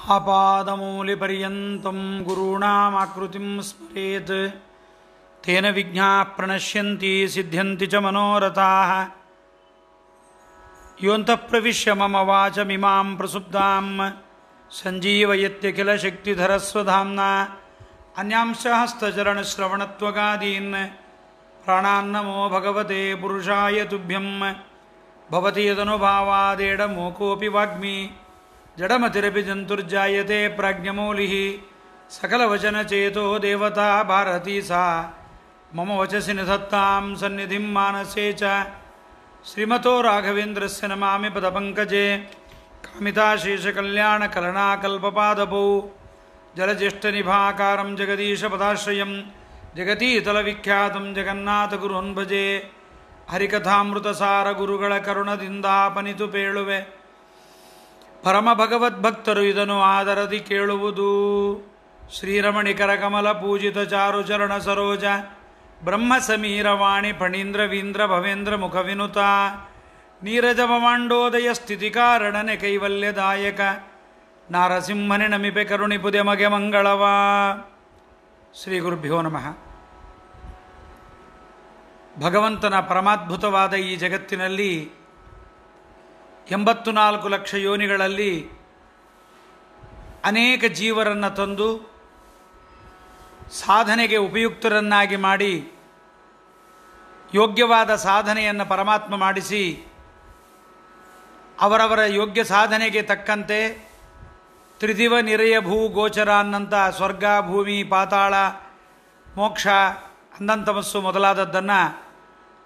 आपादमूलिपर्यन्तं गुरूणामाकृतिं स्मरेत् तेन विघ्नाः प्रणश्यन्ति सिद्ध्यन्ति च मनोरथाः। योऽन्तः प्रविश्य मम वाचमिमां प्रसुप्तां सञ्जीवयत्यखिलशक्तिधरस्वधाम्ना अन्यांश्च हस्तचरणश्रवणत्वगादीन् प्राणान्नमो भगवते पुरुषाय तुभ्यं। भवति यदनुभावादेडमूकोऽपि वाग्मी जडमतिरपि जन्तुर्जायते प्राज्ञमौलिः। सकलवचनचेतो देवता भारती सा मम वचसि निधत्तां सन्निधिं मानसे च। श्रीमतो राघवेन्द्रस्य नमामि पदपङ्कजे कामिताशेषकल्याणकलनाकल्पपादपौ जलज्येष्ठनिभाकारं जगदीशपदाश्रयं जगतीतलविख्यातं जगन्नाथगुरुन् भजे। ಹರಿಕಥಾಮೃತಸಾರ ಗುರುಗಳ ಕರುಣದಿಂದಾಪನಿತು ಪೇಳುವೆ ಪರಮ ಭಗವದ್ಭಕ್ತರು ಇದನ್ನು ಆದರದಿ ಕೇಳುವುದು. ಶ್ರೀರಮಣಿಕರ ಕಮಲ ಪೂಜಿತ ಚಾರುಚರಣ ಸರೋಜ ಬ್ರಹ್ಮ ಸಮೀರವಾಣಿ ಫಣೀಂದ್ರ ವೀಂದ್ರ ಭವೇಂದ್ರ ಮುಖ ವಿನುತ ನೀರಜ ಭವಾಂಡೋದಯ ಸ್ಥಿತಿ ಕಾರಣನೆ ಕೈವಲ್ಯದಾಯಕ ನಾರಸಿಂಹನೆ ನಮಿಪೆ ಕರುಣಿಪುದೆ ಮಗೆ ಮಂಗಳವಾ. ಶ್ರೀ ಗುರುಭ್ಯೋ ನಮಃ. ಭಗವಂತನ ಪರಮಾದ್ಭುತವಾದ ಈ ಜಗತ್ತಿನಲ್ಲಿ 84 ಲಕ್ಷ ಯೋನಿಗಳಲ್ಲಿ ಅನೇಕ ಜೀವರನ್ನು ತಂದು ಸಾಧನೆಗೆ ಉಪಯುಕ್ತರನ್ನಾಗಿ ಮಾಡಿ ಯೋಗ್ಯವಾದ ಸಾಧನೆಯನ್ನು ಪರಮಾತ್ಮ ಮಾಡಿಸಿ ಅವರವರ ಯೋಗ್ಯ ಸಾಧನೆಗೆ ತಕ್ಕಂತೆ ತ್ರಿದಿವ ನಿರಯ ಭೂ ಗೋಚರ ಅನ್ನಂಥ ಸ್ವರ್ಗ ಭೂಮಿ ಪಾತಾಳ ಮೋಕ್ಷ ಅಂದಂತಮಸ್ಸು ಮೊದಲಾದದ್ದನ್ನು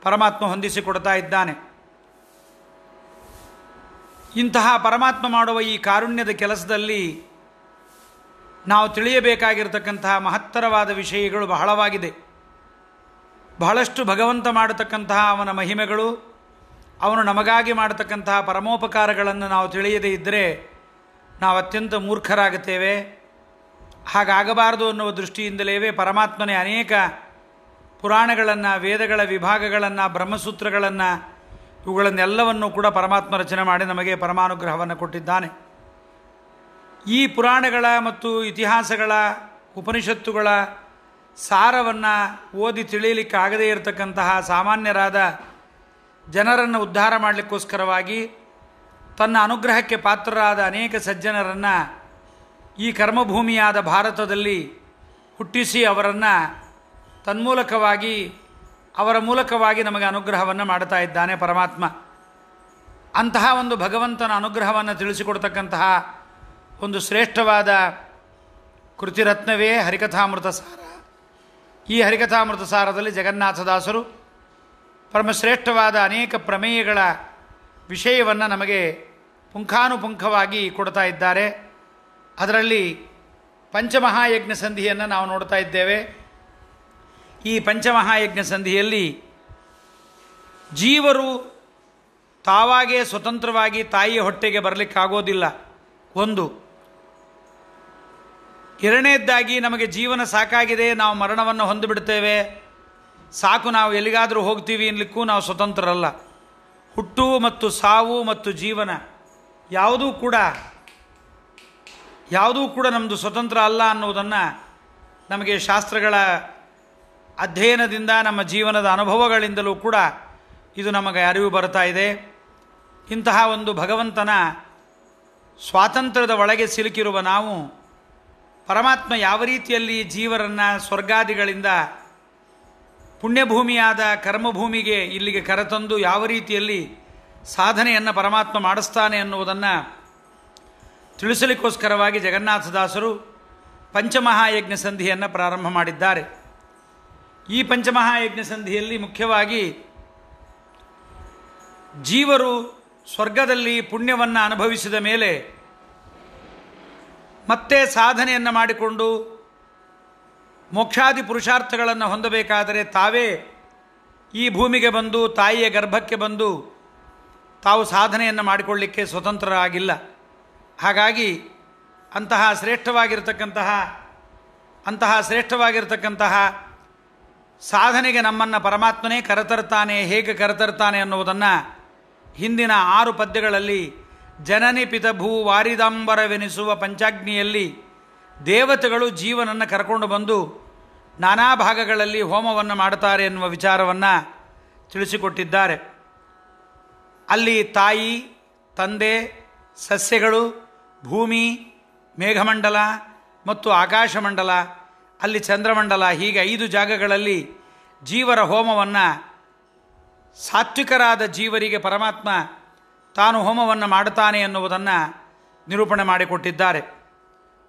ಪರಮಾತ್ಮ ಹೊಂದಿಸಿಕೊಡ್ತಾ ಇದ್ದಾನೆ. ಇಂತಹ ಪರಮಾತ್ಮ ಮಾಡುವ ಈ ಕಾರುಣ್ಯದ ಕೆಲಸದಲ್ಲಿ ನಾವು ತಿಳಿಯಬೇಕಾಗಿರತಕ್ಕಂತಹ ಮಹತ್ತರವಾದ ವಿಷಯಗಳು ಬಹಳವಾಗಿದೆ. ಬಹಳಷ್ಟು ಭಗವಂತ ಮಾಡತಕ್ಕಂತಹ ಅವನ ಮಹಿಮೆಗಳು, ಅವನು ನಮಗಾಗಿ ಮಾಡತಕ್ಕಂತಹ ಪರಮೋಪಕಾರಗಳನ್ನು ನಾವು ತಿಳಿಯದೇ ಇದ್ದರೆ ನಾವು ಅತ್ಯಂತ ಮೂರ್ಖರಾಗುತ್ತೇವೆ. ಹಾಗಾಗಬಾರದು ಅನ್ನುವ ದೃಷ್ಟಿಯಿಂದಲೇ ಪರಮಾತ್ಮನೇ ಅನೇಕ ಪುರಾಣಗಳನ್ನು, ವೇದಗಳ ವಿಭಾಗಗಳನ್ನು, ಬ್ರಹ್ಮಸೂತ್ರಗಳನ್ನು ಇವುಗಳನ್ನೆಲ್ಲವನ್ನೂ ಕೂಡ ಪರಮಾತ್ಮ ರಚನೆ ಮಾಡಿ ನಮಗೆ ಪರಮಾನುಗ್ರಹವನ್ನು ಕೊಟ್ಟಿದ್ದಾನೆ. ಈ ಪುರಾಣಗಳ ಮತ್ತು ಇತಿಹಾಸಗಳ ಉಪನಿಷತ್ತುಗಳ ಸಾರವನ್ನು ಓದಿ ತಿಳಿಯಲಿಕ್ಕಾಗದೇ ಇರತಕ್ಕಂತಹ ಸಾಮಾನ್ಯರಾದ ಜನರನ್ನು ಉದ್ಧಾರ ಮಾಡಲಿಕ್ಕೋಸ್ಕರವಾಗಿ ತನ್ನ ಅನುಗ್ರಹಕ್ಕೆ ಪಾತ್ರರಾದ ಅನೇಕ ಸಜ್ಜನರನ್ನು ಈ ಕರ್ಮಭೂಮಿಯಾದ ಭಾರತದಲ್ಲಿ ಹುಟ್ಟಿಸಿ ಅವರನ್ನು ತನ್ಮೂಲಕವಾಗಿ ಅವರ ಮೂಲಕವಾಗಿ ನಮಗೆ ಅನುಗ್ರಹವನ್ನು ಮಾಡ್ತಾ ಇದ್ದಾನೆ ಪರಮಾತ್ಮ. ಅಂತಹ ಒಂದು ಭಗವಂತನ ಅನುಗ್ರಹವನ್ನು ತಿಳಿಸಿಕೊಡ್ತಕ್ಕಂತಹ ಒಂದು ಶ್ರೇಷ್ಠವಾದ ಕೃತಿರತ್ನವೇ ಹರಿಕಥಾಮೃತ ಸಾರ. ಈ ಹರಿಕಥಾಮೃತ ಸಾರದಲ್ಲಿ ಜಗನ್ನಾಥದಾಸರು ಪರಮಶ್ರೇಷ್ಠವಾದ ಅನೇಕ ಪ್ರಮೇಯಗಳ ವಿಷಯವನ್ನು ನಮಗೆ ಪುಂಖಾನುಪುಂಖವಾಗಿ ಕೊಡ್ತಾ ಇದ್ದಾರೆ. ಅದರಲ್ಲಿ ಪಂಚಮಹಾಯಜ್ಞ ಸಂಧಿಯನ್ನು ನಾವು ನೋಡ್ತಾ ಇದ್ದೇವೆ. ಈ ಪಂಚಮಹಾಯಜ್ಞ ಸಂಧಿಯಲ್ಲಿ ಜೀವರು ತಾವಾಗೇ ಸ್ವತಂತ್ರವಾಗಿ ತಾಯಿಯ ಹೊಟ್ಟೆಗೆ ಬರಲಿಕ್ಕಾಗೋದಿಲ್ಲ. ಒಂದು. ಎರಡನೇದ್ದಾಗಿ ನಮಗೆ ಜೀವನ ಸಾಕಾಗಿದೆ, ನಾವು ಮರಣವನ್ನು ಹೊಂದಿಬಿಡ್ತೇವೆ, ಸಾಕು ನಾವು ಎಲ್ಲಿಗಾದರೂ ಹೋಗ್ತೀವಿ ಅನ್ನಲಿಕ್ಕೂ ನಾವು ಸ್ವತಂತ್ರರಲ್ಲ. ಹುಟ್ಟು ಮತ್ತು ಸಾವು ಮತ್ತು ಜೀವನ ಯಾವುದೂ ಕೂಡ ನಮ್ಮದು ಸ್ವತಂತ್ರ ಅಲ್ಲ ಅನ್ನುವುದನ್ನು ನಮಗೆ ಶಾಸ್ತ್ರಗಳ ಅಧ್ಯಯನದಿಂದ, ನಮ್ಮ ಜೀವನದ ಅನುಭವಗಳಿಂದಲೂ ಕೂಡ ಇದು ನಮಗೆ ಅರಿವು ಬರ್ತಾ ಇದೆ. ಇಂತಹ ಒಂದು ಭಗವಂತನ ಸ್ವಾತಂತ್ರ್ಯದ ಒಳಗೆ ಸಿಲುಕಿರುವ ನಾವು ಪರಮಾತ್ಮ ಯಾವ ರೀತಿಯಲ್ಲಿ ಜೀವರನ್ನು ಸ್ವರ್ಗಾದಿಗಳಿಂದ ಪುಣ್ಯಭೂಮಿಯಾದ ಕರ್ಮಭೂಮಿಗೆ ಇಲ್ಲಿಗೆ ಕರೆತಂದು ಯಾವ ರೀತಿಯಲ್ಲಿ ಸಾಧನೆಯನ್ನು ಪರಮಾತ್ಮ ಮಾಡಿಸ್ತಾನೆ ಅನ್ನುವುದನ್ನು ತಿಳಿಸಲಿಕ್ಕೋಸ್ಕರವಾಗಿ ಜಗನ್ನಾಥದಾಸರು ಪಂಚಮಹಾಯಜ್ಞ ಸಂಧಿಯನ್ನು ಪ್ರಾರಂಭ ಮಾಡಿದ್ದಾರೆ. ಈ ಪಂಚಮಹಾಯಜ್ಞ ಸಂಧಿಯಲ್ಲಿ ಮುಖ್ಯವಾಗಿ ಜೀವರು ಸ್ವರ್ಗದಲ್ಲಿ ಪುಣ್ಯವನ್ನು ಅನುಭವಿಸಿದ ಮೇಲೆ ಮತ್ತೆ ಸಾಧನೆಯನ್ನು ಮಾಡಿಕೊಂಡು ಮೋಕ್ಷಾದಿ ಪುರುಷಾರ್ಥಗಳನ್ನು ಹೊಂದಬೇಕಾದರೆ ತಾವೇ ಈ ಭೂಮಿಗೆ ಬಂದು ತಾಯಿಯ ಗರ್ಭಕ್ಕೆ ಬಂದು ತಾವು ಸಾಧನೆಯನ್ನು ಮಾಡಿಕೊಳ್ಳಲಿಕ್ಕೆ ಸ್ವತಂತ್ರರಾಗಿಲ್ಲ. ಹಾಗಾಗಿ ಅಂತಹ ಶ್ರೇಷ್ಠವಾಗಿರತಕ್ಕಂತಹ ಸಾಧನೆಗೆ ನಮ್ಮನ್ನು ಪರಮಾತ್ಮನೇ ಕರೆತರ್ತಾನೆ. ಹೇಗೆ ಕರೆತರ್ತಾನೆ ಅನ್ನುವುದನ್ನು ಹಿಂದಿನ 6 ಪದ್ಯಗಳಲ್ಲಿ ಜನನಿ ಪಿತಭೂ ವಾರಿದಾಂಬರವೆನಿಸುವ ಪಂಚಾಗ್ನಿಯಲ್ಲಿ ದೇವತೆಗಳು ಜೀವನನ್ನು ಕರ್ಕೊಂಡು ಬಂದು ನಾನಾ ಭಾಗಗಳಲ್ಲಿ ಹೋಮವನ್ನು ಮಾಡುತ್ತಾರೆ ಎನ್ನುವ ವಿಚಾರವನ್ನು ತಿಳಿಸಿಕೊಟ್ಟಿದ್ದಾರೆ. ಅಲ್ಲಿ ತಾಯಿ, ತಂದೆ, ಸಸ್ಯಗಳು, ಭೂಮಿ, ಮೇಘಮಂಡಲ ಮತ್ತು ಆಕಾಶಮಂಡಲ, ಅಲ್ಲಿ ಚಂದ್ರಮಂಡಲ, ಹೀಗೆ 5 ಜಾಗಗಳಲ್ಲಿ ಜೀವರ ಹೋಮವನ್ನು ಸಾತ್ವಿಕರಾದ ಜೀವರಿಗೆ ಪರಮಾತ್ಮ ತಾನು ಹೋಮವನ್ನು ಮಾಡುತ್ತಾನೆ ಎನ್ನುವುದನ್ನು ನಿರೂಪಣೆ ಮಾಡಿಕೊಟ್ಟಿದ್ದಾರೆ.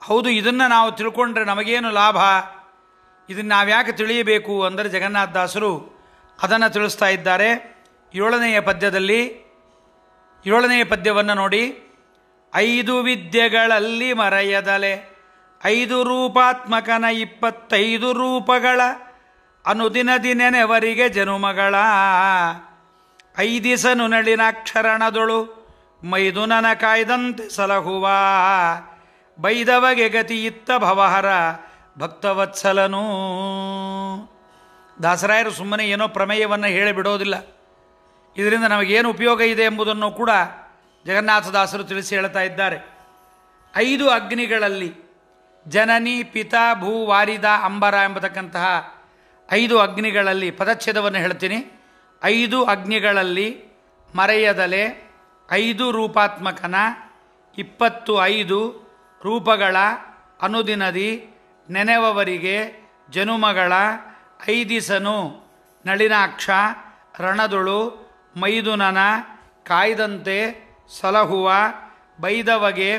ಹೌದು, ಇದನ್ನು ನಾವು ತಿಳ್ಕೊಂಡ್ರೆ ನಮಗೇನು ಲಾಭ, ಇದನ್ನು ನಾವ್ಯಾಕೆ ತಿಳಿಯಬೇಕು ಅಂದರೆ ಜಗನ್ನಾಥದಾಸರು ಅದನ್ನು ತಿಳಿಸ್ತಾ ಇದ್ದಾರೆ. 7ನೆಯ ಪದ್ಯದಲ್ಲಿ 7ನೆಯ ಪದ್ಯವನ್ನು ನೋಡಿ. 5 ವಿದ್ಯೆಗಳಲ್ಲಿ ಮರೆಯದಲೆ 5 ರೂಪಾತ್ಮಕನ 25 ರೂಪಗಳ ಅನುದಿನದಿ ನೆನೆವರಿಗೆ ಜನುಮಗಳ 5 ನಳಿನಾಕ್ಷರಣದೊಳು ಮೈದುನನ ಕಾಯ್ದಂತೆ ಸಲಹುವ ಬೈದವಗೆ ಗತಿಯಿತ್ತ ಭವಹರ ಭಕ್ತವತ್ಸಲನೂ. ದಾಸರಾಯರು ಸುಮ್ಮನೆ ಏನೋ ಪ್ರಮೇಯವನ್ನು ಹೇಳಿಬಿಡೋದಿಲ್ಲ. ಇದರಿಂದ ನಮಗೇನು ಉಪಯೋಗ ಇದೆ ಎಂಬುದನ್ನು ಕೂಡ ಜಗನ್ನಾಥದಾಸರು ತಿಳಿಸಿ ಹೇಳ್ತಾ ಇದ್ದಾರೆ. 5 ಅಗ್ನಿಗಳಲ್ಲಿ ಜನನಿ, ಪಿತಾ, ಭೂ, ವಾರಿದ, ಅಂಬರ ಎಂಬತಕ್ಕಂತಹ 5 ಅಗ್ನಿಗಳಲ್ಲಿ ಪದಚ್ಛೇದವನ್ನು ಹೇಳ್ತೀನಿ. 5 ಅಗ್ನಿಗಳಲ್ಲಿ ಮರೆಯದಲೆ 5 ರೂಪಾತ್ಮಕನ 25 ರೂಪಗಳ ಅನುದಿನದಿ ನೆನೆವವರಿಗೆ ಜನುಮಗಳ 5 ನಳಿನಾಕ್ಷ ರಣದುಳು ಮೈದುನನ ಕಾಯ್ದಂತೆ ಸಲಹುವ ಬೈದವಗೆ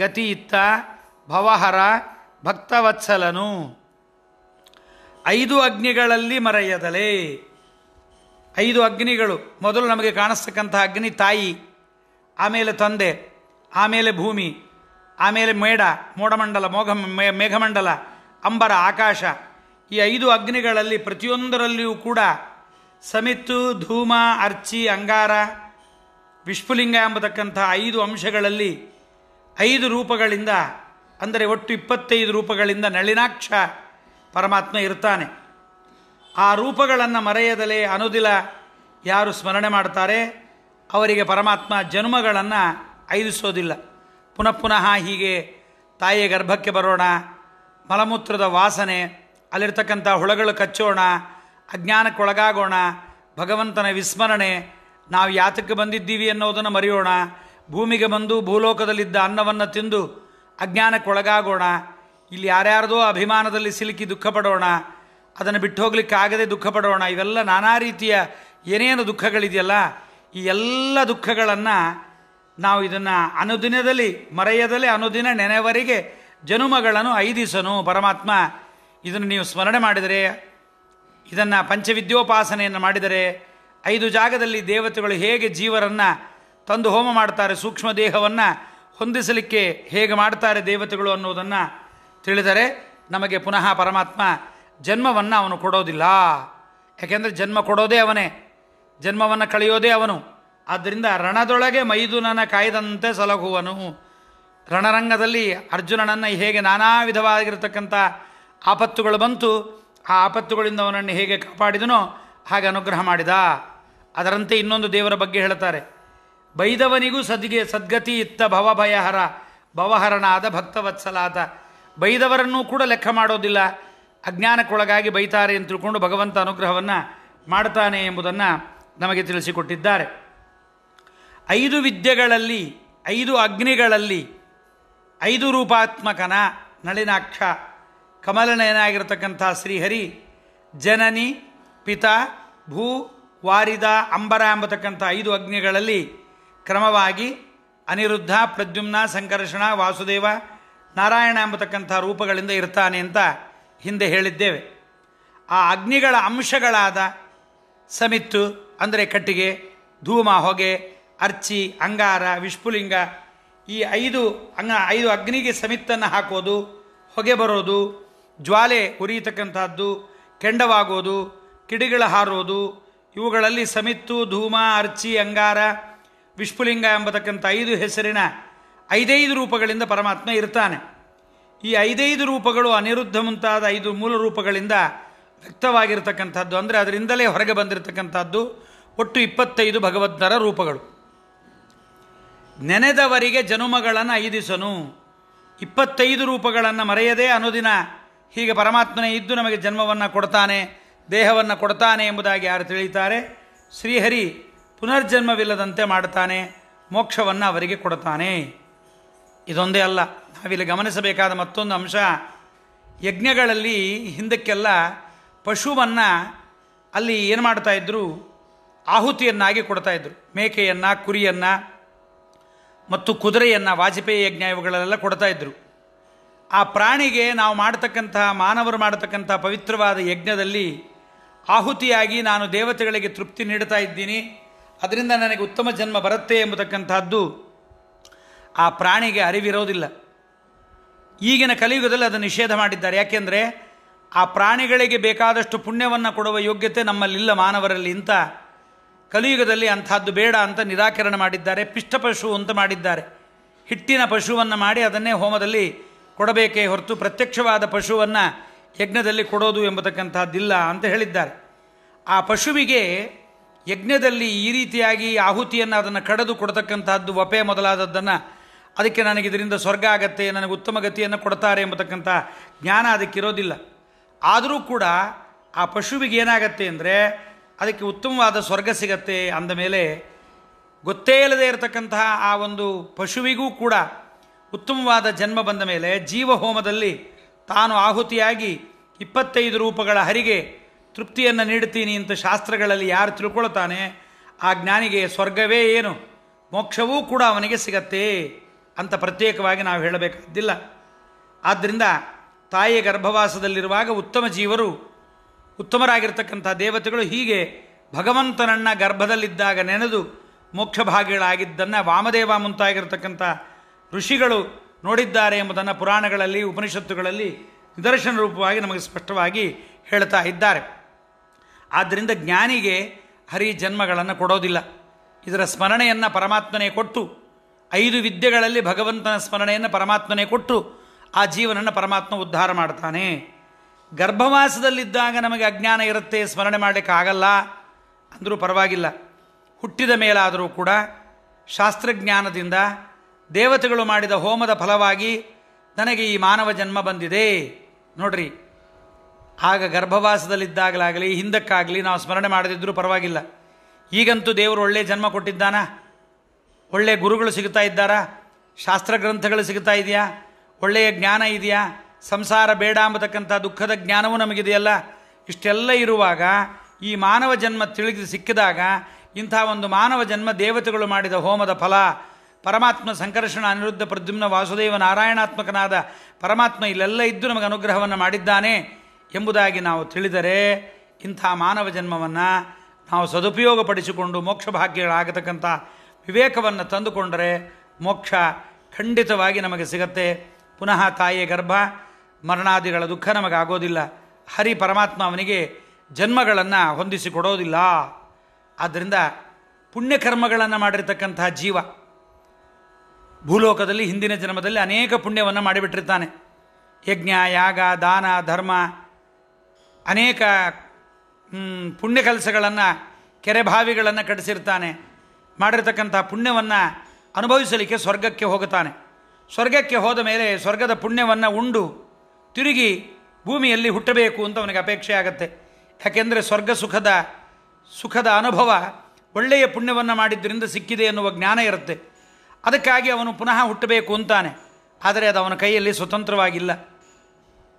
ಗತಿಯಿತ್ತ ಭವಹರ ಭಕ್ತವತ್ಸಲನು. 5 ಅಗ್ನಿಗಳಲ್ಲಿ ಮರೆಯದಲೆ 5 ಅಗ್ನಿಗಳು. ಮೊದಲು ನಮಗೆ ಕಾಣಿಸ್ತಕ್ಕಂಥ ಅಗ್ನಿ ತಾಯಿ, ಆಮೇಲೆ ತಂದೆ, ಆಮೇಲೆ ಭೂಮಿ, ಆಮೇಲೆ ಮೋಡಮಂಡಲ, ಮೇಘಮಂಡಲ, ಅಂಬರ, ಆಕಾಶ. ಈ 5 ಅಗ್ನಿಗಳಲ್ಲಿ ಪ್ರತಿಯೊಂದರಲ್ಲಿಯೂ ಕೂಡ ಸಮಿತ್ತು, ಧೂಮ, ಅರ್ಚಿ, ಅಂಗಾರ, ವಿಷ್ಪುಲಿಂಗ ಎಂಬತಕ್ಕಂಥ 5 ಅಂಶಗಳಲ್ಲಿ 5 ರೂಪಗಳಿಂದ, ಅಂದರೆ ಒಟ್ಟು 25 ರೂಪಗಳಿಂದ ನಳಿನಾಕ್ಷ ಪರಮಾತ್ಮ ಇರ್ತಾನೆ. ಆ ರೂಪಗಳನ್ನು ಮರೆಯದಲೇ ಅನುದಿಲ ಯಾರು ಸ್ಮರಣೆ ಮಾಡ್ತಾರೆ ಅವರಿಗೆ ಪರಮಾತ್ಮ ಜನ್ಮಗಳನ್ನು ಐದಿಸೋದಿಲ್ಲ. ಪುನಃ ಪುನಃ ಹೀಗೆ ತಾಯಿಯ ಗರ್ಭಕ್ಕೆ ಬರೋಣ, ಮಲಮೂತ್ರದ ವಾಸನೆ, ಅಲ್ಲಿರ್ತಕ್ಕಂಥ ಹುಳಗಳು ಕಚ್ಚೋಣ, ಅಜ್ಞಾನಕ್ಕೊಳಗಾಗೋಣ, ಭಗವಂತನ ವಿಸ್ಮರಣೆ, ನಾವು ಯಾತಕ್ಕೆ ಬಂದಿದ್ದೀವಿ ಅನ್ನೋದನ್ನು ಮರೆಯೋಣ, ಭೂಮಿಗೆ ಬಂದು ಭೂಲೋಕದಲ್ಲಿದ್ದ ಅನ್ನವನ್ನು ತಿಂದು ಅಜ್ಞಾನಕ್ಕೊಳಗಾಗೋಣ, ಇಲ್ಲಿ ಯಾರ್ಯಾರ್ದೋ ಅಭಿಮಾನದಲ್ಲಿ ಸಿಲುಕಿ ದುಃಖ ಪಡೋಣ, ಅದನ್ನು ಬಿಟ್ಟು ಹೋಗ್ಲಿಕ್ಕೆ ಆಗದೆ ದುಃಖ ಪಡೋಣ. ಇವೆಲ್ಲ ನಾನಾ ರೀತಿಯ ಏನೇನು ದುಃಖಗಳಿದೆಯಲ್ಲ, ಈ ಎಲ್ಲ ದುಃಖಗಳನ್ನು ನಾವು ಇದನ್ನು ಅನುದಿನದಲ್ಲಿ ಮರೆಯದಲೇ ಅನುದಿನ ನೆನೆವರಿಗೆ ಜನುಮಗಳನ್ನು 5 ಪರಮಾತ್ಮ ಇದನ್ನು ನೀವು ಸ್ಮರಣೆ ಮಾಡಿದರೆ, ಇದನ್ನು ಪಂಚವಿದ್ಯೋಪಾಸನೆಯನ್ನು ಮಾಡಿದರೆ 5 ಜಾಗದಲ್ಲಿ ದೇವತೆಗಳು ಹೇಗೆ ಜೀವರನ್ನು ತಂದು ಹೋಮ ಮಾಡ್ತಾರೆ, ಸೂಕ್ಷ್ಮ ದೇಹವನ್ನು ಹೊಂದಿಸಲಿಕ್ಕೆ ಹೇಗೆ ಮಾಡ್ತಾರೆ ದೇವತೆಗಳು ಅನ್ನೋದನ್ನು ತಿಳಿದರೆ ನಮಗೆ ಪುನಃ ಪರಮಾತ್ಮ ಜನ್ಮವನ್ನು ಅವನು ಕೊಡೋದಿಲ್ಲ. ಯಾಕೆಂದರೆ ಜನ್ಮ ಕೊಡೋದೇ ಅವನೇ, ಜನ್ಮವನ್ನು ಕಳೆಯೋದೇ ಅವನು. ಆದ್ದರಿಂದ ರಣದೊಳಗೆ ಮೈದುನನ ಕಾಯ್ದಂತೆ ಸಲಹುವನು. ರಣರಂಗದಲ್ಲಿ ಅರ್ಜುನನನ್ನು ಹೇಗೆ ನಾನಾ ವಿಧವಾಗಿರತಕ್ಕಂಥ ಆಪತ್ತುಗಳು ಬಂತು, ಆ ಆಪತ್ತುಗಳಿಂದ ಅವನನ್ನು ಹೇಗೆ ಕಾಪಾಡಿದನೋ ಹಾಗೆ ಅನುಗ್ರಹ ಮಾಡಿದ. ಅದರಂತೆ ಇನ್ನೊಂದು ದೇವರ ಬಗ್ಗೆ ಹೇಳ್ತಾರೆ, ಬೈದವನಿಗೂ ಸದ್ಗತಿ ಇತ್ತ ಭವಭಯಹರ ಭವಹರನಾದ ಭಕ್ತವತ್ಸಲಾದ. ಬೈದವರನ್ನೂ ಕೂಡ ಲೆಕ್ಕ ಮಾಡೋದಿಲ್ಲ, ಅಜ್ಞಾನಕ್ಕೊಳಗಾಗಿ ಬೈತಾರೆ ಅಂತ ತಿಳ್ಕೊಂಡು ಭಗವಂತ ಅನುಗ್ರಹವನ್ನು ಮಾಡ್ತಾನೆ ಎಂಬುದನ್ನು ನಮಗೆ ತಿಳಿಸಿಕೊಟ್ಟಿದ್ದಾರೆ. 5 ವಿದ್ಯೆಗಳಲ್ಲಿ 5 ಅಗ್ನಿಗಳಲ್ಲಿ 5 ರೂಪಾತ್ಮಕನ ನಳಿನಾಕ್ಷ ಕಮಲನಯನಾಗಿರತಕ್ಕಂಥ ಶ್ರೀಹರಿ ಜನನಿ, ಪಿತಾ, ಭೂ, ವಾರಿದ, ಅಂಬರ ಎಂಬತಕ್ಕಂಥ 5 ಅಗ್ನಿಗಳಲ್ಲಿ ಕ್ರಮವಾಗಿ ಅನಿರುದ್ಧ, ಪ್ರದ್ಯುಮ್ನ, ಸಂಕರ್ಷಣ, ವಾಸುದೇವ, ನಾರಾಯಣ ಎಂಬತಕ್ಕಂಥ ರೂಪಗಳಿಂದ ಇರ್ತಾನೆ ಅಂತ ಹಿಂದೆ ಹೇಳಿದ್ದೇವೆ. ಆ ಅಗ್ನಿಗಳ ಅಂಶಗಳಾದ ಸಮಿತ್ತು ಅಂದರೆ ಕಟ್ಟಿಗೆ, ಧೂಮ ಹೊಗೆ, ಅರ್ಚಿ, ಅಂಗಾರ, ವಿಷ್ಪುಲಿಂಗ, ಈ 5 ಅಗ್ನಿಗೆ ಸಮಿತ್ತನ್ನು ಹಾಕೋದು, ಹೊಗೆ ಬರೋದು, ಜ್ವಾಲೆ ಉರಿಯತಕ್ಕಂಥದ್ದು, ಕೆಂಡವಾಗೋದು, ಕಿಡಿಗಳ ಹಾರೋದು, ಇವುಗಳಲ್ಲಿ ಸಮಿತ್ತು, ಧೂಮ, ಅರ್ಚಿ, ಅಂಗಾರ, ವಿಷ್ಪುಲಿಂಗ ಎಂಬತಕ್ಕಂಥ 5 ಹೆಸರಿನ 5 ರೂಪಗಳಿಂದ ಪರಮಾತ್ಮ ಇರ್ತಾನೆ. ಈ 5 ರೂಪಗಳು ಅನಿರುದ್ಧ ಮುಂತಾದ 5 ಮೂಲ ರೂಪಗಳಿಂದ ವ್ಯಕ್ತವಾಗಿರ್ತಕ್ಕಂಥದ್ದು, ಅಂದರೆ ಅದರಿಂದಲೇ ಹೊರಗೆ ಬಂದಿರತಕ್ಕಂಥದ್ದು. ಒಟ್ಟು 25 ಭಗವದ್ಧರ ರೂಪಗಳು. ನೆನೆದವರಿಗೆ ಜನುಮಗಳನ್ನು ಐದಿಸನು. 25 ರೂಪಗಳನ್ನು ಮರೆಯದೇ ಅನುದಿನ ಹೀಗೆ ಪರಮಾತ್ಮನೇ ಇದ್ದು ನಮಗೆ ಜನ್ಮವನ್ನು ಕೊಡ್ತಾನೆ, ದೇಹವನ್ನು ಕೊಡ್ತಾನೆ ಎಂಬುದಾಗಿ ಯಾರು ತಿಳಿಯುತ್ತಾರೆ, ಶ್ರೀಹರಿ ಪುನರ್ಜನ್ಮವಿಲ್ಲದಂತೆ ಮಾಡ್ತಾನೆ, ಮೋಕ್ಷವನ್ನು ಅವರಿಗೆ ಕೊಡ್ತಾನೆ. ಇದೊಂದೇ ಅಲ್ಲ, ನಾವಿಲ್ಲಿ ಗಮನಿಸಬೇಕಾದ ಮತ್ತೊಂದು ಅಂಶ, ಯಜ್ಞಗಳಲ್ಲಿ ಹಿಂದಕ್ಕೆಲ್ಲ ಪಶುವನ್ನು ಅಲ್ಲಿ ಏನು ಮಾಡ್ತಾಯಿದ್ರು, ಆಹುತಿಯನ್ನಾಗಿ ಕೊಡ್ತಾಯಿದ್ರು. ಮೇಕೆಯನ್ನು, ಕುರಿಯನ್ನು ಮತ್ತು ಕುದುರೆಯನ್ನು ವಾಜಪೇಯಿ ಯಜ್ಞ ಇವುಗಳೆಲ್ಲ ಕೊಡ್ತಾಯಿದ್ರು. ಆ ಪ್ರಾಣಿಗೆ ನಾವು ಮಾಡ್ತಕ್ಕಂತಹ, ಮಾನವರು ಮಾಡತಕ್ಕಂಥ ಪವಿತ್ರವಾದ ಯಜ್ಞದಲ್ಲಿ ಆಹುತಿಯಾಗಿ ನಾನು ದೇವತೆಗಳಿಗೆ ತೃಪ್ತಿ ನೀಡ್ತಾ ಇದ್ದೀನಿ, ಅದರಿಂದ ನನಗೆ ಉತ್ತಮ ಜನ್ಮ ಬರುತ್ತೆ ಎಂಬತಕ್ಕಂಥದ್ದು ಆ ಪ್ರಾಣಿಗೆ ಅರಿವಿರೋದಿಲ್ಲ. ಈಗಿನ ಕಲಿಯುಗದಲ್ಲಿ ಅದನ್ನು ನಿಷೇಧ ಮಾಡಿದ್ದಾರೆ. ಯಾಕೆಂದರೆ ಆ ಪ್ರಾಣಿಗಳಿಗೆ ಬೇಕಾದಷ್ಟು ಪುಣ್ಯವನ್ನು ಕೊಡುವ ಯೋಗ್ಯತೆ ನಮ್ಮಲ್ಲಿಲ್ಲ, ಮಾನವರಲ್ಲಿ. ಇಂಥ ಕಲಿಯುಗದಲ್ಲಿ ಅಂಥದ್ದು ಬೇಡ ಅಂತ ನಿರಾಕರಣೆ ಮಾಡಿದ್ದಾರೆ. ಪಿಷ್ಟಪಶು ಅಂತ ಮಾಡಿದ್ದಾರೆ. ಹಿಟ್ಟಿನ ಪಶುವನ್ನು ಮಾಡಿ ಅದನ್ನೇ ಹೋಮದಲ್ಲಿ ಕೊಡಬೇಕೇ ಹೊರತು ಪ್ರತ್ಯಕ್ಷವಾದ ಪಶುವನ್ನು ಯಜ್ಞದಲ್ಲಿ ಕೊಡೋದು ಎಂಬತಕ್ಕಂಥದ್ದಿಲ್ಲ ಅಂತ ಹೇಳಿದ್ದಾರೆ. ಆ ಪಶುವಿಗೆ ಯಜ್ಞದಲ್ಲಿ ಈ ರೀತಿಯಾಗಿ ಆಹುತಿಯನ್ನು ಅದನ್ನು ಕಡಿದು ಕೊಡ್ತಕ್ಕಂಥದ್ದು, ವಪೆ ಮೊದಲಾದದ್ದನ್ನು, ಅದಕ್ಕೆ ನನಗೆ ಇದರಿಂದ ಸ್ವರ್ಗ ಆಗತ್ತೆ, ನನಗೆ ಉತ್ತಮ ಗತಿಯನ್ನು ಕೊಡ್ತಾರೆ ಎಂಬತಕ್ಕಂಥ ಜ್ಞಾನ ಅದಕ್ಕಿರೋದಿಲ್ಲ. ಆದರೂ ಕೂಡ ಆ ಪಶುವಿಗೆ ಏನಾಗತ್ತೆ ಅಂದರೆ ಅದಕ್ಕೆ ಉತ್ತಮವಾದ ಸ್ವರ್ಗ ಸಿಗತ್ತೆ ಅಂದಮೇಲೆ ಗೊತ್ತೇ ಇಲ್ಲದೆ ಇರತಕ್ಕಂತಹ ಆ ಒಂದು ಪಶುವಿಗೂ ಕೂಡ ಉತ್ತಮವಾದ ಜನ್ಮ ಬಂದ ಮೇಲೆ ಜೀವಹೋಮದಲ್ಲಿ ತಾನು ಆಹುತಿಯಾಗಿ 25 ರೂಪಗಳ ಹರಿಗೆ ತೃಪ್ತಿಯನ್ನು ನೀಡ್ತೀನಿ ಅಂತ ಶಾಸ್ತ್ರಗಳಲ್ಲಿ ಯಾರು ತಿಳ್ಕೊಳ್ತಾನೆ ಆ ಜ್ಞಾನಿಗೆ ಸ್ವರ್ಗವೇ ಏನು, ಮೋಕ್ಷವೂ ಕೂಡ ಅವನಿಗೆ ಸಿಗತ್ತೆ ಅಂತ ಪ್ರತ್ಯೇಕವಾಗಿ ನಾವು ಹೇಳಬೇಕಾದ್ದಿಲ್ಲ. ಆದ್ದರಿಂದ ತಾಯಿಯ ಗರ್ಭವಾಸದಲ್ಲಿರುವಾಗ ಉತ್ತಮ ಜೀವರು, ಉತ್ತಮರಾಗಿರ್ತಕ್ಕಂಥ ದೇವತೆಗಳು ಹೀಗೆ ಭಗವಂತನನ್ನ ಗರ್ಭದಲ್ಲಿದ್ದಾಗ ನೆನೆದು ಮೋಕ್ಷ ಭಾಗಿಗಳಾಗಿದ್ದನ್ನು ವಾಮದೇವ ಮುಂತಾಗಿರ್ತಕ್ಕಂಥ ಋಷಿಗಳು ನೋಡಿದ್ದಾರೆ ಎಂಬುದನ್ನು ಪುರಾಣಗಳಲ್ಲಿ, ಉಪನಿಷತ್ತುಗಳಲ್ಲಿ ನಿದರ್ಶನ ರೂಪವಾಗಿ ನಮಗೆ ಸ್ಪಷ್ಟವಾಗಿ ಹೇಳ್ತಾ ಇದ್ದಾರೆ. ಆದ್ದರಿಂದ ಜ್ಞಾನಿಗೆ ಹರಿ ಜನ್ಮಗಳನ್ನು ಕೊಡೋದಿಲ್ಲ. ಇದರ ಸ್ಮರಣೆಯನ್ನು ಪರಮಾತ್ಮನೇ ಕೊಟ್ಟು, 5 ವಿದ್ಯೆಗಳಲ್ಲಿ ಭಗವಂತನ ಸ್ಮರಣೆಯನ್ನು ಪರಮಾತ್ಮನೇ ಕೊಟ್ಟು ಆ ಜೀವನನ್ನು ಪರಮಾತ್ಮ ಉದ್ಧಾರ ಮಾಡ್ತಾನೆ. ಗರ್ಭವಾಸದಲ್ಲಿದ್ದಾಗ ನಮಗೆ ಅಜ್ಞಾನ ಇರುತ್ತೆ, ಸ್ಮರಣೆ ಮಾಡಲಿಕ್ಕಾಗಲ್ಲ ಅಂದರೂ ಪರವಾಗಿಲ್ಲ. ಹುಟ್ಟಿದ ಮೇಲಾದರೂ ಕೂಡ ಶಾಸ್ತ್ರಜ್ಞಾನದಿಂದ ದೇವತೆಗಳು ಮಾಡಿದ ಹೋಮದ ಫಲವಾಗಿ ನನಗೆ ಈ ಮಾನವ ಜನ್ಮ ಬಂದಿದೆ ನೋಡ್ರಿ. ಆಗ ಗರ್ಭವಾಸದಲ್ಲಿದ್ದಾಗಲಾಗಲಿ ಹಿಂದಕ್ಕಾಗಲಿ ನಾವು ಸ್ಮರಣೆ ಮಾಡದಿದ್ದರೂ ಪರವಾಗಿಲ್ಲ. ಈಗಂತೂ ದೇವರು ಒಳ್ಳೆಯ ಜನ್ಮ ಕೊಟ್ಟಿದ್ದಾನ, ಒಳ್ಳೆಯ ಗುರುಗಳು ಸಿಗ್ತಾ ಇದ್ದಾರಾ, ಶಾಸ್ತ್ರ ಗ್ರಂಥಗಳು ಸಿಗ್ತಾ ಇದೆಯಾ, ಒಳ್ಳೆಯ ಜ್ಞಾನ ಇದೆಯಾ, ಸಂಸಾರ ಬೇಡ ಎಂಬತಕ್ಕಂಥ ದುಃಖದ ಜ್ಞಾನವೂ ನಮಗಿದೆಯಲ್ಲ. ಇಷ್ಟೆಲ್ಲ ಇರುವಾಗ ಈ ಮಾನವ ಜನ್ಮ ಸಿಕ್ಕಿದಾಗ ಇಂಥ ಒಂದು ಮಾನವ ಜನ್ಮ ದೇವತೆಗಳು ಮಾಡಿದ ಹೋಮದ ಫಲ, ಪರಮಾತ್ಮ ಸಂಕರ್ಷಣ ಅನಿರುದ್ಧ ಪ್ರದ್ಯುಮ್ನ ವಾಸುದೇವ ನಾರಾಯಣಾತ್ಮಕನಾದ ಪರಮಾತ್ಮ ಇಲ್ಲೆಲ್ಲ ಇದ್ದು ನಮಗೆ ಅನುಗ್ರಹವನ್ನು ಮಾಡಿದ್ದಾನೆ ಎಂಬುದಾಗಿ ನಾವು ತಿಳಿದರೆ ಇಂಥ ಮಾನವ ಜನ್ಮವನ್ನು ನಾವು ಸದುಪಯೋಗಪಡಿಸಿಕೊಂಡು ಮೋಕ್ಷ ಭಾಗ್ಯಗಳಾಗತಕ್ಕಂಥ ವಿವೇಕವನ್ನು ತಂದುಕೊಂಡರೆ ಮೋಕ್ಷ ಖಂಡಿತವಾಗಿ ನಮಗೆ ಸಿಗತ್ತೆ. ಪುನಃ ತಾಯಿಯ ಗರ್ಭ ಮರಣಾದಿಗಳ ದುಃಖ ನಮಗಾಗೋದಿಲ್ಲ. ಹರಿ ಪರಮಾತ್ಮ ಅವನಿಗೆ ಜನ್ಮಗಳನ್ನು ಹೊಂದಿಸಿಕೊಡೋದಿಲ್ಲ. ಆದ್ದರಿಂದ ಪುಣ್ಯಕರ್ಮಗಳನ್ನು ಮಾಡಿರ್ತಕ್ಕಂತಹ ಜೀವ ಭೂಲೋಕದಲ್ಲಿ ಹಿಂದಿನ ಜನ್ಮದಲ್ಲಿ ಅನೇಕ ಪುಣ್ಯವನ್ನು ಮಾಡಿಬಿಟ್ಟಿರ್ತಾನೆ. ಯಜ್ಞ, ಯಾಗ, ದಾನ, ಧರ್ಮ, ಅನೇಕ ಪುಣ್ಯ ಕೆಲಸಗಳನ್ನು, ಕೆರೆ ಬಾವಿಗಳನ್ನು ಕಟ್ಟಿಸಿರ್ತಾನೆ. ಮಾಡಿರ್ತಕ್ಕಂಥ ಪುಣ್ಯವನ್ನು ಅನುಭವಿಸಲಿಕ್ಕೆ ಸ್ವರ್ಗಕ್ಕೆ ಹೋಗುತ್ತಾನೆ. ಸ್ವರ್ಗಕ್ಕೆ ಹೋದ ಮೇಲೆ ಸ್ವರ್ಗದ ಪುಣ್ಯವನ್ನು ಉಂಡು ತಿರುಗಿ ಭೂಮಿಯಲ್ಲಿ ಹುಟ್ಟಬೇಕು ಅಂತ ಅವನಿಗೆ ಅಪೇಕ್ಷೆ ಆಗುತ್ತೆ. ಯಾಕೆಂದರೆ ಸ್ವರ್ಗ ಸುಖದ ಅನುಭವ ಒಳ್ಳೆಯ ಪುಣ್ಯವನ್ನು ಮಾಡಿದ್ದರಿಂದ ಸಿಕ್ಕಿದೆ ಎನ್ನುವ ಜ್ಞಾನ ಇರುತ್ತೆ. ಅದಕ್ಕಾಗಿ ಅವನು ಪುನಃ ಹುಟ್ಟಬೇಕು ಅಂತಾನೆ. ಆದರೆ ಅದು ಅವನ ಕೈಯಲ್ಲಿ ಸ್ವತಂತ್ರವಾಗಿಲ್ಲ.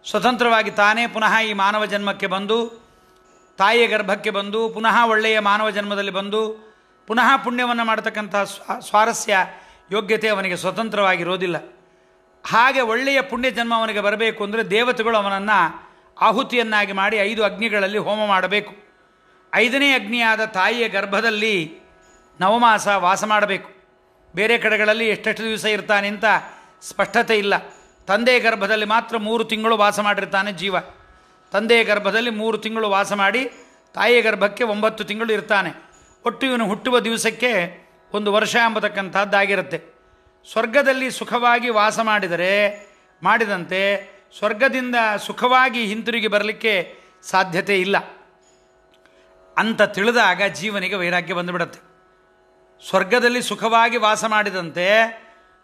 ಸ್ವತಂತ್ರವಾಗಿ ತಾನೇ ಪುನಃ ಈ ಮಾನವ ಜನ್ಮಕ್ಕೆ ಬಂದು, ತಾಯಿಯ ಗರ್ಭಕ್ಕೆ ಬಂದು, ಪುನಃ ಒಳ್ಳೆಯ ಮಾನವ ಜನ್ಮದಲ್ಲಿ ಬಂದು ಪುನಃ ಪುಣ್ಯವನ್ನು ಮಾಡತಕ್ಕಂಥ ಸ್ವಾರಸ್ಯ ಯೋಗ್ಯತೆ ಅವನಿಗೆ ಸ್ವತಂತ್ರವಾಗಿರೋದಿಲ್ಲ. ಹಾಗೆ ಒಳ್ಳೆಯ ಪುಣ್ಯ ಜನ್ಮ ಅವನಿಗೆ ಬರಬೇಕು ಅಂದರೆ ದೇವತೆಗಳು ಅವನನ್ನು ಆಹುತಿಯನ್ನಾಗಿ ಮಾಡಿ 5 ಅಗ್ನಿಗಳಲ್ಲಿ ಹೋಮ ಮಾಡಬೇಕು. 5ನೇ ಅಗ್ನಿಯಾದ ತಾಯಿಯ ಗರ್ಭದಲ್ಲಿ ನವಮಾಸ ವಾಸ ಮಾಡಬೇಕು. ಬೇರೆ ಕಡೆಗಳಲ್ಲಿ ಎಷ್ಟೆಷ್ಟು ದಿವಸ ಇರ್ತಾನೆ ಅಂತ ಸ್ಪಷ್ಟತೆ ಇಲ್ಲ. ತಂದೆಯ ಗರ್ಭದಲ್ಲಿ ಮಾತ್ರ 3 ತಿಂಗಳು ವಾಸ ಮಾಡಿರ್ತಾನೆ ಜೀವ. ತಂದೆಯ ಗರ್ಭದಲ್ಲಿ 3 ತಿಂಗಳು ವಾಸ ಮಾಡಿ ತಾಯಿಯ ಗರ್ಭಕ್ಕೆ 9 ತಿಂಗಳು ಇರ್ತಾನೆ. ಒಟ್ಟು ಇವನು ಹುಟ್ಟುವ ದಿವಸಕ್ಕೆ 1 ವರ್ಷ ಎಂಬತಕ್ಕಂಥದ್ದಾಗಿರುತ್ತೆ. ಸ್ವರ್ಗದಲ್ಲಿ ಸುಖವಾಗಿ ವಾಸ ಮಾಡಿದಂತೆ ಸ್ವರ್ಗದಿಂದ ಸುಖವಾಗಿ ಹಿಂತಿರುಗಿ ಬರಲಿಕ್ಕೆ ಸಾಧ್ಯತೆ ಇಲ್ಲ ಅಂತ ತಿಳಿದಾಗ ಜೀವನಿಗೆ ವೈರಾಗ್ಯ ಬಂದುಬಿಡುತ್ತೆ. ಸ್ವರ್ಗದಲ್ಲಿ ಸುಖವಾಗಿ ವಾಸ ಮಾಡಿದಂತೆ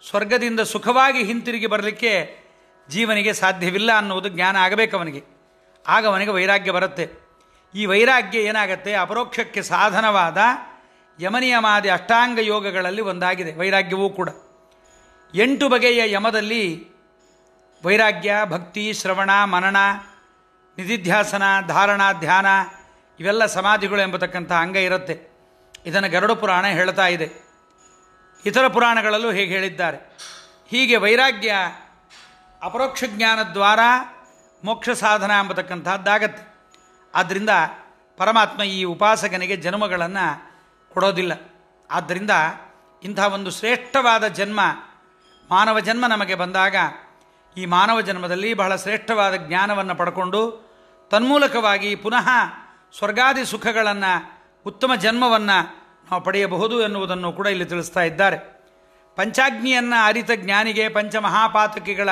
ಸ್ವರ್ಗದಿಂದ ಸುಖವಾಗಿ ಹಿಂತಿರುಗಿ ಬರಲಿಕ್ಕೆ ಜೀವನಿಗೆ ಸಾಧ್ಯವಿಲ್ಲ ಅನ್ನುವುದು ಜ್ಞಾನ ಆಗಬೇಕು ಅವನಿಗೆ. ಆಗ ಅವನಿಗೆ ವೈರಾಗ್ಯ ಬರುತ್ತೆ. ಈ ವೈರಾಗ್ಯ ಏನಾಗತ್ತೆ, ಅಪರೋಕ್ಷಕ್ಕೆ ಸಾಧನವಾದ ಯಮನಿಯಮಾದಿ ಅಷ್ಟಾಂಗ ಯೋಗಗಳಲ್ಲಿ ಒಂದಾಗಿದೆ ವೈರಾಗ್ಯವೂ ಕೂಡ. 8 ಬಗೆಯ ಯಮದಲ್ಲಿ ವೈರಾಗ್ಯ, ಭಕ್ತಿ, ಶ್ರವಣ, ಮನನ, ನಿಧಿಧ್ಯಾಸನ, ಧಾರಣ, ಧ್ಯಾನ ಇವೆಲ್ಲ ಸಮಾಧಿಗಳು ಎಂಬತಕ್ಕಂಥ ಅಂಗ ಇರುತ್ತೆ. ಇದನ್ನು ಗರುಡ ಪುರಾಣ ಹೇಳ್ತಾ ಇದೆ. ಇತರ ಪುರಾಣಗಳಲ್ಲೂ ಹೇಗೆ ಹೇಳಿದ್ದಾರೆ. ಹೀಗೆ ವೈರಾಗ್ಯ ಅಪರೋಕ್ಷ ಜ್ಞಾನದ್ವಾರ ಮೋಕ್ಷ ಸಾಧನ ಎಂಬತಕ್ಕಂಥದ್ದಾಗತ್ತೆ. ಆದ್ದರಿಂದ ಪರಮಾತ್ಮ ಈ ಉಪಾಸಕನಿಗೆ ಜನ್ಮಗಳನ್ನು ಕೊಡೋದಿಲ್ಲ. ಆದ್ದರಿಂದ ಇಂಥ ಒಂದು ಶ್ರೇಷ್ಠವಾದ ಜನ್ಮ ಮಾನವ ಜನ್ಮ ನಮಗೆ ಬಂದಾಗ ಈ ಮಾನವ ಜನ್ಮದಲ್ಲಿ ಬಹಳ ಶ್ರೇಷ್ಠವಾದ ಜ್ಞಾನವನ್ನು ಪಡ್ಕೊಂಡು ತನ್ಮೂಲಕವಾಗಿ ಪುನಃ ಸ್ವರ್ಗಾದಿ ಸುಖಗಳನ್ನು, ಉತ್ತಮ ಜನ್ಮವನ್ನು ನಾವು ಪಡೆಯಬಹುದು ಎನ್ನುವುದನ್ನು ಕೂಡ ಇಲ್ಲಿ ತಿಳಿಸ್ತಾ ಇದ್ದಾರೆ. ಪಂಚಾಗ್ನಿಯನ್ನು ಅರಿತ ಜ್ಞಾನಿಗೆ ಪಂಚಮಹಾಪಾತಕಿಗಳ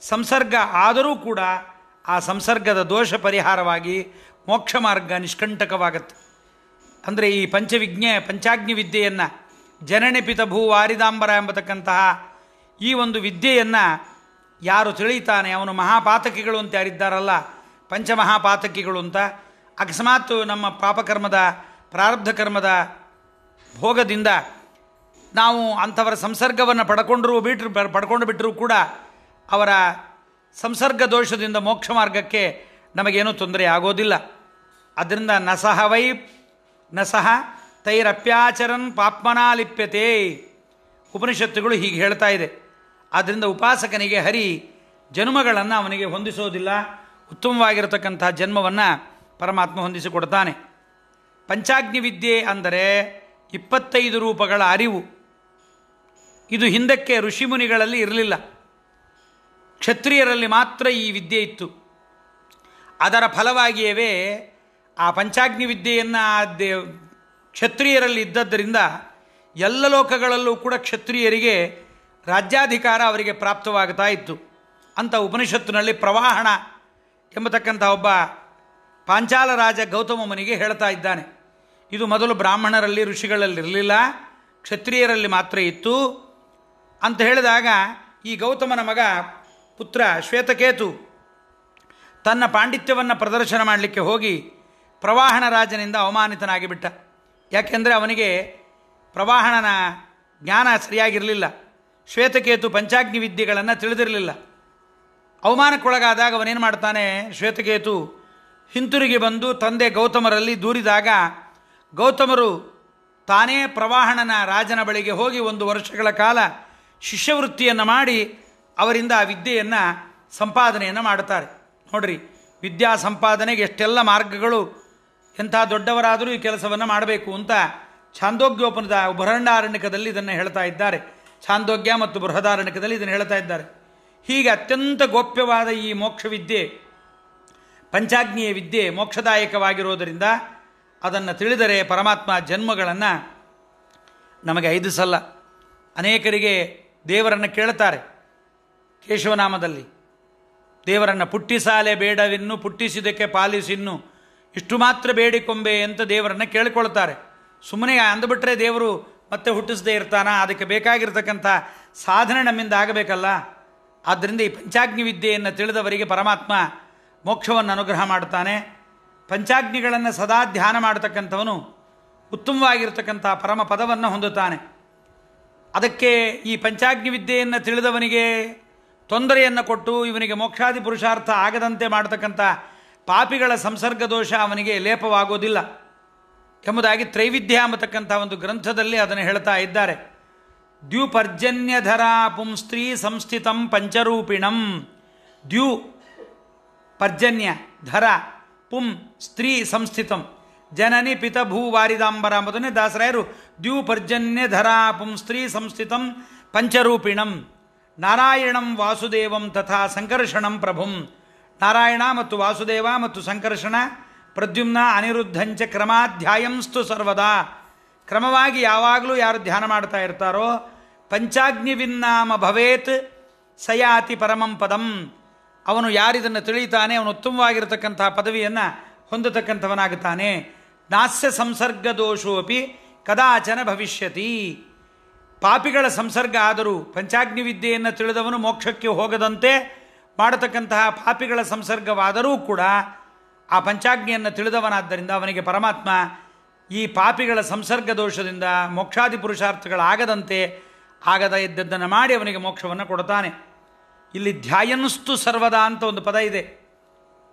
ಸಂಸರ್ಗ ಆದರೂ ಕೂಡ ಆ ಸಂಸರ್ಗದ ದೋಷ ಪರಿಹಾರವಾಗಿ ಮೋಕ್ಷ ಮಾರ್ಗ ನಿಷ್ಕಂಟಕವಾಗತ್ತೆ. ಅಂದರೆ ಈ ಪಂಚಾಗ್ನಿ ವಿದ್ಯೆಯನ್ನು ಜನನಿಪಿತ ಭೂ ವಾರಿದಾಂಬರ ಎಂಬತಕ್ಕಂತಹ ಈ ಒಂದು ವಿದ್ಯೆಯನ್ನು ಯಾರು ತಿಳಿತಾನೆ ಅವನು ಮಹಾಪಾತಕಿಗಳು ಅಂತ ಯಾರಿದ್ದಾರಲ್ಲ, ಪಂಚಮಹಾಪಾತಕಿಗಳು ಅಂತ, ಅಕಸ್ಮಾತ್ ನಮ್ಮ ಪಾಪಕರ್ಮದ ಪ್ರಾರಬ್ಧ ಕರ್ಮದ ಭೋಗದಿಂದ ನಾವು ಅಂಥವರ ಸಂಸರ್ಗವನ್ನು ಪಡ್ಕೊಂಡು ಬಿಟ್ಟರೂ ಕೂಡ ಅವರ ಸಂಸರ್ಗ ದೋಷದಿಂದ ಮೋಕ್ಷ ಮಾರ್ಗಕ್ಕೆ ನಮಗೇನೂ ತೊಂದರೆ ಆಗೋದಿಲ್ಲ. ಅದರಿಂದ ನಸಹ ತೈರಪ್ಯಾಚರನ್ ಪಾಪ್ಮನಾ ಲಿಪ್ಯತೆ ಉಪನಿಷತ್ತುಗಳು ಹೀಗೆ ಹೇಳ್ತಾ ಇದೆ. ಆದ್ದರಿಂದ ಉಪಾಸಕನಿಗೆ ಹರಿ ಜನ್ಮಗಳನ್ನು ಅವನಿಗೆ ಹೊಂದಿಸೋದಿಲ್ಲ, ಉತ್ತಮವಾಗಿರತಕ್ಕಂಥ ಜನ್ಮವನ್ನು ಪರಮಾತ್ಮ ಹೊಂದಿಸಿಕೊಡ್ತಾನೆ. ಪಂಚಾಗ್ನಿ ವಿದ್ಯೆ ಅಂದರೆ 25 ರೂಪಗಳ ಅರಿವು. ಇದು ಹಿಂದಕ್ಕೆ ಋಷಿಮುನಿಗಳಲ್ಲಿ ಇರಲಿಲ್ಲ, ಕ್ಷತ್ರಿಯರಲ್ಲಿ ಮಾತ್ರ ಈ ವಿದ್ಯೆ ಇತ್ತು. ಅದರ ಫಲವಾಗಿಯೇ ಆ ಪಂಚಾಗ್ನಿ ವಿದ್ಯೆಯನ್ನು ಕ್ಷತ್ರಿಯರಲ್ಲಿ ಇದ್ದದ್ದರಿಂದ ಎಲ್ಲ ಲೋಕಗಳಲ್ಲೂ ಕೂಡ ಕ್ಷತ್ರಿಯರಿಗೆ ರಾಜ್ಯಾಧಿಕಾರ ಅವರಿಗೆ ಪ್ರಾಪ್ತವಾಗ್ತಾ ಇತ್ತು ಅಂತ ಉಪನಿಷತ್ತಿನಲ್ಲಿ ಪ್ರವಾಹಣ ಎಂಬತಕ್ಕಂಥ ಒಬ್ಬ ಪಾಂಚಾಲ ರಾಜ ಗೌತಮ ಮುನಿಗೆ ಹೇಳ್ತಾ ಇದ್ದಾನೆ. ಇದು ಮೊದಲು ಬ್ರಾಹ್ಮಣರಲ್ಲಿ ಋಷಿಗಳಲ್ಲಿ ಇರಲಿಲ್ಲ, ಕ್ಷತ್ರಿಯರಲ್ಲಿ ಮಾತ್ರ ಇತ್ತು ಅಂತ ಹೇಳಿದಾಗ ಈ ಗೌತಮನ ಮಗ ಪುತ್ರ ಶ್ವೇತಕೇತು ತನ್ನ ಪಾಂಡಿತ್ಯವನ್ನು ಪ್ರದರ್ಶನ ಮಾಡಲಿಕ್ಕೆ ಹೋಗಿ ಪ್ರವಾಹಣ ರಾಜನಿಂದ ಅವಮಾನಿತನಾಗಿಬಿಟ್ಟ. ಯಾಕೆಂದರೆ ಅವನಿಗೆ ಪ್ರವಾಹಣನ ಜ್ಞಾನ ಸರಿಯಾಗಿರಲಿಲ್ಲ, ಶ್ವೇತಕೇತು ಪಂಚಾಗ್ನಿ ವಿದ್ಯೆಗಳನ್ನು ತಿಳಿದಿರಲಿಲ್ಲ. ಅವಮಾನಕ್ಕೊಳಗಾದಾಗ ಅವನೇನು ಮಾಡ್ತಾನೆ, ಶ್ವೇತಕೇತು ಹಿಂತಿರುಗಿ ಬಂದು ತಂದೆ ಗೌತಮರಲ್ಲಿ ದೂರಿದಾಗ ಗೌತಮರು ತಾನೇ ಪ್ರವಾಹಣನ ರಾಜನ ಬಳಿಗೆ ಹೋಗಿ 1 ವರ್ಷಗಳ ಕಾಲ ಶಿಷ್ಯವೃತ್ತಿಯನ್ನು ಮಾಡಿ ಅವರಿಂದ ಆ ವಿದ್ಯೆಯನ್ನು ಸಂಪಾದನೆಯನ್ನು ಮಾಡುತ್ತಾರೆ. ನೋಡ್ರಿ, ವಿದ್ಯಾ ಸಂಪಾದನೆಗೆ ಎಷ್ಟೆಲ್ಲ ಮಾರ್ಗಗಳು, ಎಂಥ ದೊಡ್ಡವರಾದರೂ ಈ ಕೆಲಸವನ್ನು ಮಾಡಬೇಕು ಅಂತ ಛಾಂದೋಗ್ಯೋಪನದ ಬೃಹದಾರಣ್ಯಕದಲ್ಲಿ ಇದನ್ನು ಹೇಳ್ತಾ ಇದ್ದಾರೆ. ಛಾಂದೋಗ್ಯ ಮತ್ತು ಬೃಹದಾರಣ್ಯಕದಲ್ಲಿ ಇದನ್ನು ಹೇಳ್ತಾ ಇದ್ದಾರೆ. ಹೀಗೆ ಅತ್ಯಂತ ಗೋಪ್ಯವಾದ ಈ ಮೋಕ್ಷ ವಿದ್ಯೆ, ಪಂಚಾಗ್ನಿಯ ವಿದ್ಯೆ ಮೋಕ್ಷದಾಯಕವಾಗಿರೋದರಿಂದ ಅದನ್ನು ತಿಳಿದರೆ ಪರಮಾತ್ಮ ಜನ್ಮಗಳನ್ನು ನಮಗೆ 5 ಸಲ ಅನೇಕರಿಗೆ ದೇವರನ್ನು ಕೇಳ್ತಾರೆ. ಕೇಶವನಾಮದಲ್ಲಿ ದೇವರನ್ನು ಪುಟ್ಟಿಸಾಲೆ ಬೇಡವಿನ್ನು ಪುಟ್ಟಿಸಿದಕ್ಕೆ ಪಾಲಿಸಿನ್ನು ಇಷ್ಟು ಮಾತ್ರ ಬೇಡಿಕೊಂಬೆ ಅಂತ ದೇವರನ್ನು ಕೇಳಿಕೊಳ್ತಾರೆ. ಸುಮ್ಮನೆ ಅಂದುಬಿಟ್ರೆ ದೇವರು ಮತ್ತೆ ಹುಟ್ಟಿಸದೇ ಇರ್ತಾನ? ಅದಕ್ಕೆ ಬೇಕಾಗಿರ್ತಕ್ಕಂಥ ಸಾಧನೆ ನಮ್ಮಿಂದ ಆಗಬೇಕಲ್ಲ. ಆದ್ದರಿಂದ ಈ ಪಂಚಾಗ್ನಿ ವಿದ್ಯೆಯನ್ನು ತಿಳಿದವರಿಗೆ ಪರಮಾತ್ಮ ಮೋಕ್ಷವನ್ನು ಅನುಗ್ರಹ ಮಾಡ್ತಾನೆ. ಪಂಚಾಗ್ನಿಗಳನ್ನು ಸದಾ ಧ್ಯಾನ ಮಾಡತಕ್ಕಂಥವನು ಉತ್ತಮವಾಗಿರ್ತಕ್ಕಂಥ ಪರಮ ಪದವನ್ನು ಹೊಂದುತ್ತಾನೆ. ಅದಕ್ಕೆ ಈ ಪಂಚಾಗ್ನಿ ವಿದ್ಯೆಯನ್ನು ತಿಳಿದವನಿಗೆ ತೊಂದರೆಯನ್ನು ಕೊಟ್ಟು ಇವನಿಗೆ ಮೋಕ್ಷಾದಿ ಪುರುಷಾರ್ಥ ಆಗದಂತೆ ಮಾಡತಕ್ಕಂಥ ಪಾಪಿಗಳ ಸಂಸರ್ಗ ದೋಷ ಅವನಿಗೆ ಲೇಪವಾಗೋದಿಲ್ಲ ಎಂಬುದಾಗಿ ತ್ರೈವಿಧ್ಯ ಎಂಬತಕ್ಕಂಥ ಒಂದು ಗ್ರಂಥದಲ್ಲಿ ಅದನ್ನು ಹೇಳ್ತಾ ಇದ್ದಾರೆ. ದ್ಯುಪರ್ಜನ್ಯಧರಾ ಪುಂಸ್ತ್ರೀ ಸಂಸ್ಥಿತಂ ಪಂಚರೂಪಿಣಂ. ದ್ಯು ಪರ್ಜನ್ಯ, ಧರ, ಪುಂ ಸ್ತ್ರೀ ಸಂಸ್ಥಿತಂ, ಜನನಿ ಪಿತ ಭೂ ವಾರಿದಾಂಬರ ಎಂಬುದನ್ನೇ ದಾಸರಾಯರು ದ್ಯುಪರ್ಜನ್ಯ ಧರಾ ಪುಂ ಸ್ತ್ರೀ ಸಂಸ್ಥಿತಂ ಪಂಚರೂಪಿಣಂ ನಾರಾಯಣಂ ವಾಸುದೇವಂ ತಥಾ ಸಂಕರ್ಷಣಂ ಪ್ರಭುಂ. ನಾರಾಯಣ ಮತ್ತು ವಾಸುದೇವ ಮತ್ತು ಸಂಕರ್ಷಣ, ಪ್ರದ್ಯುಮ್ನ, ಅನಿರುದ್ಧಂಚ ಕ್ರಮಾಧ್ಯಾಯಂಸ್ತು ಸರ್ವದಾ. ಕ್ರಮವಾಗಿ ಯಾವಾಗಲೂ ಯಾರು ಧ್ಯಾನ ಮಾಡ್ತಾ ಇರ್ತಾರೋ ಪಂಚಾಗ್ನಿವಿನ್ನಾಮ ಭವೇತ್ ಸಯಾತಿ ಪರಮಂ ಪದಂ. ಅವನು ಯಾರಿದನ್ನು ತಿಳಿತಾನೆ ಅವನು ಉತ್ತಮವಾಗಿರತಕ್ಕಂಥ ಪದವಿಯನ್ನು ಹೊಂದತಕ್ಕಂಥವನಾಗುತ್ತಾನೆ. ನಾಸ್ಯ ಸಂಸರ್ಗ ದೋಷೋಪಿ ಕದಾಚನ ಭವಿಷ್ಯತಿ. ಪಾಪಿಗಳ ಸಂಸರ್ಗ ಆದರೂ ಪಂಚಾಗ್ನಿ ವಿದ್ಯೆಯನ್ನು ತಿಳಿದವನು ಮೋಕ್ಷಕ್ಕೆ ಹೋಗದಂತೆ ಮಾಡತಕ್ಕಂತಹ ಪಾಪಿಗಳ ಸಂಸರ್ಗವಾದರೂ ಕೂಡ ಆ ಪಂಚಾಗ್ನಿಯನ್ನು ತಿಳಿದವನಾದ್ದರಿಂದ ಅವನಿಗೆ ಪರಮಾತ್ಮ ಈ ಪಾಪಿಗಳ ಸಂಸರ್ಗ ದೋಷದಿಂದ ಮೋಕ್ಷಾದಿ ಪುರುಷಾರ್ಥಗಳಾಗದಂತೆ ಆಗದ ಇದ್ದದ್ದನ್ನು ಮಾಡಿ ಅವನಿಗೆ ಮೋಕ್ಷವನ್ನು ಕೊಡ್ತಾನೆ. ಇಲ್ಲಿ ಧ್ಯಾಯನ್ಸ್ತು ಸರ್ವದಾ ಅಂತ ಒಂದು ಪದ ಇದೆ.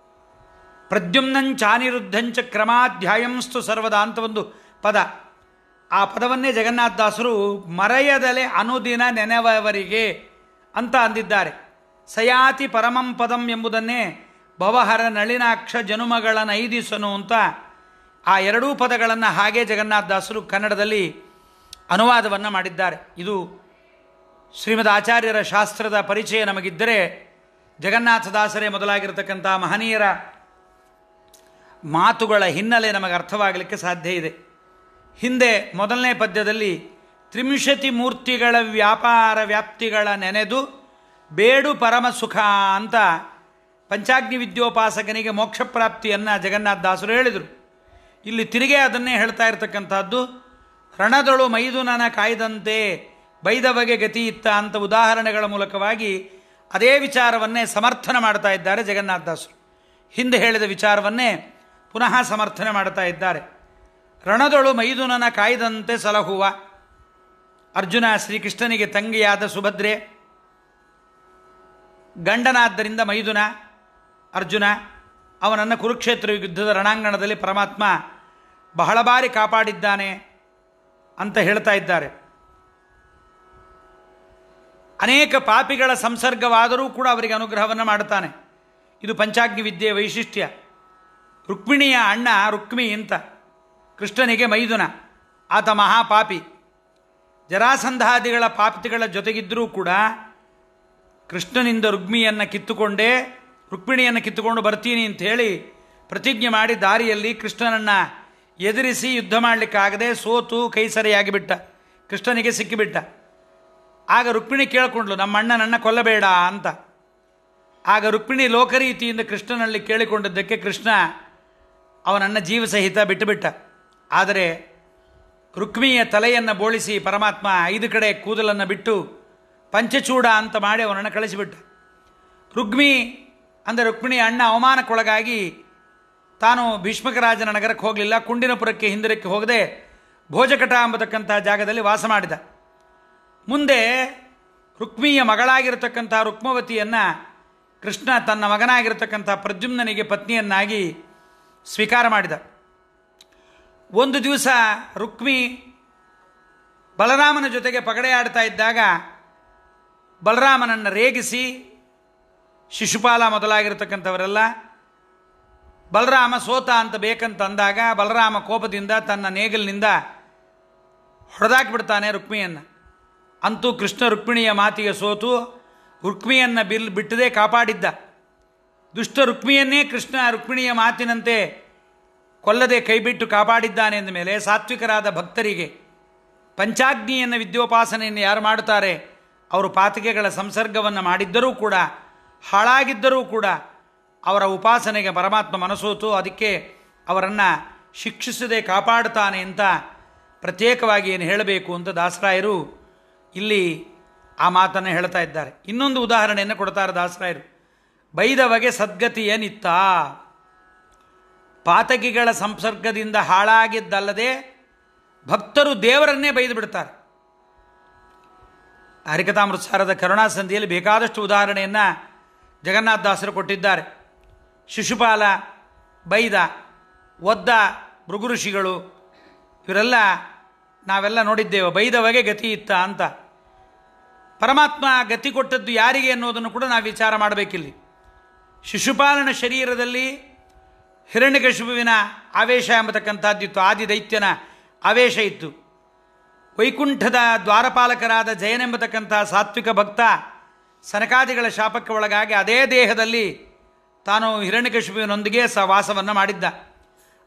ಪ್ರದ್ಯುಮ್ನಂಚಾನಿರುದ್ಧಂಚ ಕ್ರಮಾಧ್ಯಾಯಂಸ್ತು ಸರ್ವದಾ ಅಂತ ಒಂದು ಪದ. ಆ ಪದವನ್ನೇ ಜಗನ್ನಾಥದಾಸರು ಮರೆಯದಲೆ ಅನುದಿನ ನೆನೆವವರಿಗೆ ಅಂತ ಅಂದಿದ್ದಾರೆ. ಸಯಾತಿ ಪರಮಂ ಪದಂ ಎಂಬುದನ್ನೇ ಭವಹರ ನಳಿನಾಕ್ಷ ಜನುಮಗಳ ನೈದಿಸನು ಅಂತ ಆ ಎರಡೂ ಪದಗಳನ್ನು ಹಾಗೆ ಜಗನ್ನಾಥದಾಸರು ಕನ್ನಡದಲ್ಲಿ ಅನುವಾದವನ್ನು ಮಾಡಿದ್ದಾರೆ. ಇದು ಶ್ರೀಮದ್ ಆಚಾರ್ಯರ ಶಾಸ್ತ್ರದ ಪರಿಚಯ ನಮಗಿದ್ದರೆ ಜಗನ್ನಾಥದಾಸರೇ ಮೊದಲಾಗಿರತಕ್ಕಂಥ ಮಹನೀಯರ ಮಾತುಗಳ ಹಿನ್ನೆಲೆ ನಮಗೆ ಅರ್ಥವಾಗಲಿಕ್ಕೆ ಸಾಧ್ಯ ಇದೆ. ಹಿಂದೆ ಮೊದಲನೇ ಪದ್ಯದಲ್ಲಿ ತ್ರಿಂಶತಿ ಮೂರ್ತಿಗಳ ವ್ಯಾಪಾರ ವ್ಯಾಪ್ತಿಗಳ ನೆನೆದು ಬೇಡು ಪರಮ ಸುಖ ಅಂತ ಪಂಚಾಗ್ನಿ ವಿದ್ಯೋಪಾಸಕನಿಗೆ ಮೋಕ್ಷ ಪ್ರಾಪ್ತಿಯನ್ನು ಜಗನ್ನಾಥದಾಸರು ಹೇಳಿದರು. ಇಲ್ಲಿ ತಿರುಗೇ ಅದನ್ನೇ ಹೇಳ್ತಾ ಇರತಕ್ಕಂಥದ್ದು. ರಣದೊಳು ಮೈದುನನ ಕಾಯ್ದಂತೆ ಬೈದವಗೆ ಗತಿ ಇತ್ತ ಅಂತ ಉದಾಹರಣೆಗಳ ಮೂಲಕವಾಗಿ ಅದೇ ವಿಚಾರವನ್ನೇ ಸಮರ್ಥನೆ ಮಾಡ್ತಾ ಇದ್ದಾರೆ ಜಗನ್ನಾಥದಾಸರು. ಹಿಂದೆ ಹೇಳಿದ ವಿಚಾರವನ್ನೇ ಪುನಃ ಸಮರ್ಥನೆ ಮಾಡ್ತಾ ಇದ್ದಾರೆ. ರಣದೊಳು ಮೈದುನನ ಕಾಯ್ದಂತೆ ಸಲಹುವ. ಅರ್ಜುನ ಶ್ರೀಕೃಷ್ಣನಿಗೆ ತಂಗಿಯಾದ ಸುಭದ್ರೆ, ಗಂಡನಾದ್ದರಿಂದ ಮೈದುನ ಅರ್ಜುನ, ಅವನನ್ನು ಕುರುಕ್ಷೇತ್ರ ಯುದ್ಧದ ರಣಾಂಗಣದಲ್ಲಿ ಪರಮಾತ್ಮ ಬಹಳ ಬಾರಿ ಕಾಪಾಡಿದ್ದಾನೆ ಅಂತ ಹೇಳ್ತಾ ಇದ್ದಾರೆ. ಅನೇಕ ಪಾಪಿಗಳ ಸಂಸರ್ಗವಾದರೂ ಕೂಡ ಅವರಿಗೆ ಅನುಗ್ರಹವನ್ನು ಮಾಡುತ್ತಾನೆ. ಇದು ಪಂಚಾಗ್ನಿ ವಿದ್ಯೆಯ ವೈಶಿಷ್ಟ್ಯ. ರುಕ್ಮಿಣಿಯ ಅಣ್ಣ ರುಕ್ಮಿ ಅಂತ, ಕೃಷ್ಣನಿಗೆ ಮೈದುನ, ಆತ ಮಹಾಪಾಪಿ. ಜರಾಸಂಧಾದಿಗಳ ಪಾಪಿಗಳ ಜೊತೆಗಿದ್ದರೂ ಕೂಡ ಕೃಷ್ಣನಿಂದ ರುಕ್ಮಿಣಿಯನ್ನು ಕಿತ್ತುಕೊಂಡು ಬರ್ತೀನಿ ಅಂತ ಹೇಳಿ ಪ್ರತಿಜ್ಞೆ ಮಾಡಿ ದಾರಿಯಲ್ಲಿ ಕೃಷ್ಣನನ್ನು ಎದುರಿಸಿ ಯುದ್ಧ ಮಾಡಲಿಕ್ಕಾಗದೆ ಸೋತು ಕೈಸರೆಯಾಗಿಬಿಟ್ಟ, ಕೃಷ್ಣನಿಗೆ ಸಿಕ್ಕಿಬಿಟ್ಟ. ಆಗ ರುಕ್ಮಿಣಿ ಕೇಳಿಕೊಂಡ್ಲು, ನಮ್ಮ ಅಣ್ಣನನ್ನು ಕೊಲ್ಲಬೇಡ ಅಂತ. ಆಗ ರುಕ್ಮಿಣಿ ಲೋಕರೀತಿಯಿಂದ ಕೃಷ್ಣನಲ್ಲಿ ಕೇಳಿಕೊಂಡಿದ್ದಕ್ಕೆ ಕೃಷ್ಣ ಅವನನ್ನು ಜೀವಸಹಿತ ಬಿಟ್ಟುಬಿಟ್ಟ. ಆದರೆ ರುಕ್ಮಿಣಿಯ ತಲೆಯನ್ನು ಬೋಳಿಸಿ ಪರಮಾತ್ಮ 5 ಕಡೆ ಕೂದಲನ್ನು ಬಿಟ್ಟು ಪಂಚಚೂಡ ಅಂತ ಮಾಡಿ ಅವನನ್ನು ಕಳಿಸಿಬಿಟ್ಟ. ರುಕ್ಮಿಣಿಯ ಅಣ್ಣ ಅವಮಾನಕ್ಕೊಳಗಾಗಿ ತಾನು ಭೀಷ್ಮಕರಾಜನ ನಗರಕ್ಕೆ ಹೋಗಲಿಲ್ಲ, ಕುಂಡಿನಪುರಕ್ಕೆ ಹಿಂದಿರಕ್ಕೆ ಹೋಗದೆ ಭೋಜಕಟ ಎಂಬತಕ್ಕಂಥ ಜಾಗದಲ್ಲಿ ವಾಸ ಮಾಡಿದ. ಮುಂದೆ ರುಕ್ಮಿಯ ಮಗಳಾಗಿರತಕ್ಕಂಥ ರುಕ್ಮವತಿಯನ್ನು ಕೃಷ್ಣ ತನ್ನ ಮಗನಾಗಿರತಕ್ಕಂಥ ಪ್ರದ್ಯುಮ್ನನಿಗೆ ಪತ್ನಿಯನ್ನಾಗಿ ಸ್ವೀಕಾರ ಮಾಡಿದ. ಒಂದು ದಿವಸ ರುಕ್ಮಿ ಬಲರಾಮನ ಜೊತೆಗೆ ಪಗಡೆಯಾಡ್ತಾ ಇದ್ದಾಗ ಬಲರಾಮನನ್ನು ರೇಗಿಸಿ ಶಿಶುಪಾಲ ಮೊದಲಾಗಿರತಕ್ಕಂಥವರೆಲ್ಲ ಬಲರಾಮ ಸೋತ ಅಂತ ಬೇಕಂತ ಅಂದಾಗ ಬಲರಾಮ ಕೋಪದಿಂದ ತನ್ನ ನೇಗಲಿನಿಂದ ಹೊಡೆದಾಕಿಬಿಡ್ತಾನೆ ರುಕ್ಮಿಯನ್ನು. ಅಂತೂ ಕೃಷ್ಣ ರುಕ್ಮಿಣಿಯ ಮಾತಿಗೆ ಸೋತು ರುಕ್ಮಿಯನ್ನು ಬಿಟ್ಟದೇ ಕಾಪಾಡಿದ್ದ. ದುಷ್ಟ ರುಕ್ಮಿಯನ್ನೇ ಕೃಷ್ಣ ರುಕ್ಮಿಣಿಯ ಮಾತಿನಂತೆ ಕೊಲ್ಲದೆ ಕೈಬಿಟ್ಟು ಕಾಪಾಡಿದ್ದಾನೆ ಎಂದ ಮೇಲೆ ಸಾತ್ವಿಕರಾದ ಭಕ್ತರಿಗೆ ಪಂಚಾಗ್ನಿಯನ್ನು ವಿದ್ಯೋಪಾಸನೆಯನ್ನು ಯಾರು ಮಾಡುತ್ತಾರೆ ಅವರು ಪಾತಿಕೆಗಳ ಸಂಸರ್ಗವನ್ನು ಮಾಡಿದ್ದರೂ ಕೂಡ ಹಾಳಾಗಿದ್ದರೂ ಕೂಡ ಅವರ ಉಪಾಸನೆಗೆ ಪರಮಾತ್ಮ ಮನಸೋತು ಅದಕ್ಕೆ ಅವರನ್ನು ಶಿಕ್ಷಿಸದೆ ಕಾಪಾಡುತ್ತಾನೆ ಅಂತ ಪ್ರತ್ಯೇಕವಾಗಿ ಏನು ಹೇಳಬೇಕು ಅಂತ ದಾಸರಾಯರು ಇಲ್ಲಿ ಆ ಮಾತನ್ನು ಹೇಳ್ತಾ ಇದ್ದಾರೆ. ಇನ್ನೊಂದು ಉದಾಹರಣೆಯನ್ನು ಕೊಡ್ತಾರೆ ದಾಸರಾಯರು. ಬೈದವಗೆ ಸದ್ಗತಿಯನಿತ್ತ. ಪಾತಕಿಗಳ ಸಂಸರ್ಗದಿಂದ ಹಾಳಾಗಿದ್ದಲ್ಲದೆ ಭಕ್ತರು ದೇವರನ್ನೇ ಬೈದು ಬಿಡ್ತಾರೆ. ಹರಿಕಥಾಮೃತಸಾರದ ಕರುಣಾಸಂಧಿಯಲ್ಲಿ ಬೇಕಾದಷ್ಟು ಉದಾಹರಣೆಯನ್ನು ಜಗನ್ನಾಥದಾಸರು ಕೊಟ್ಟಿದ್ದಾರೆ. ಶಿಶುಪಾಲ ಬೈದ, ಒದ್ದ ಭೃಗು ಋಷಿಗಳು ಇವರೆಲ್ಲ ನಾವೆಲ್ಲ ನೋಡಿದ್ದೇವೆ. ಬೈದವಗೆ ಗತಿ ಇತ್ತ ಅಂತ. ಪರಮಾತ್ಮ ಗತಿ ಕೊಟ್ಟದ್ದು ಯಾರಿಗೆ ಅನ್ನೋದನ್ನು ಕೂಡ ನಾವು ವಿಚಾರ ಮಾಡಬೇಕಿಲ್ಲಿ. ಶಿಶುಪಾಲನ ಶರೀರದಲ್ಲಿ ಹಿರಣ್ಯಕಶಿಪುವಿನ ಆವೇಶ ಎಂಬತಕ್ಕಂಥದ್ದಿತ್ತು, ಆದಿದೈತ್ಯನ ಆವೇಶ ಇತ್ತು. ವೈಕುಂಠದ ದ್ವಾರಪಾಲಕರಾದ ಜಯನೆಂಬತಕ್ಕಂಥ ಸಾತ್ವಿಕ ಭಕ್ತ ಸನಕಾದಿಗಳ ಶಾಪಕ್ಕೆ ಒಳಗಾಗಿ ಅದೇ ದೇಹದಲ್ಲಿ ತಾನು ಹಿರಣ್ಯಕಶಿಪುವಿನೊಂದಿಗೆ ವಾಸವನ್ನು ಮಾಡಿದ್ದ.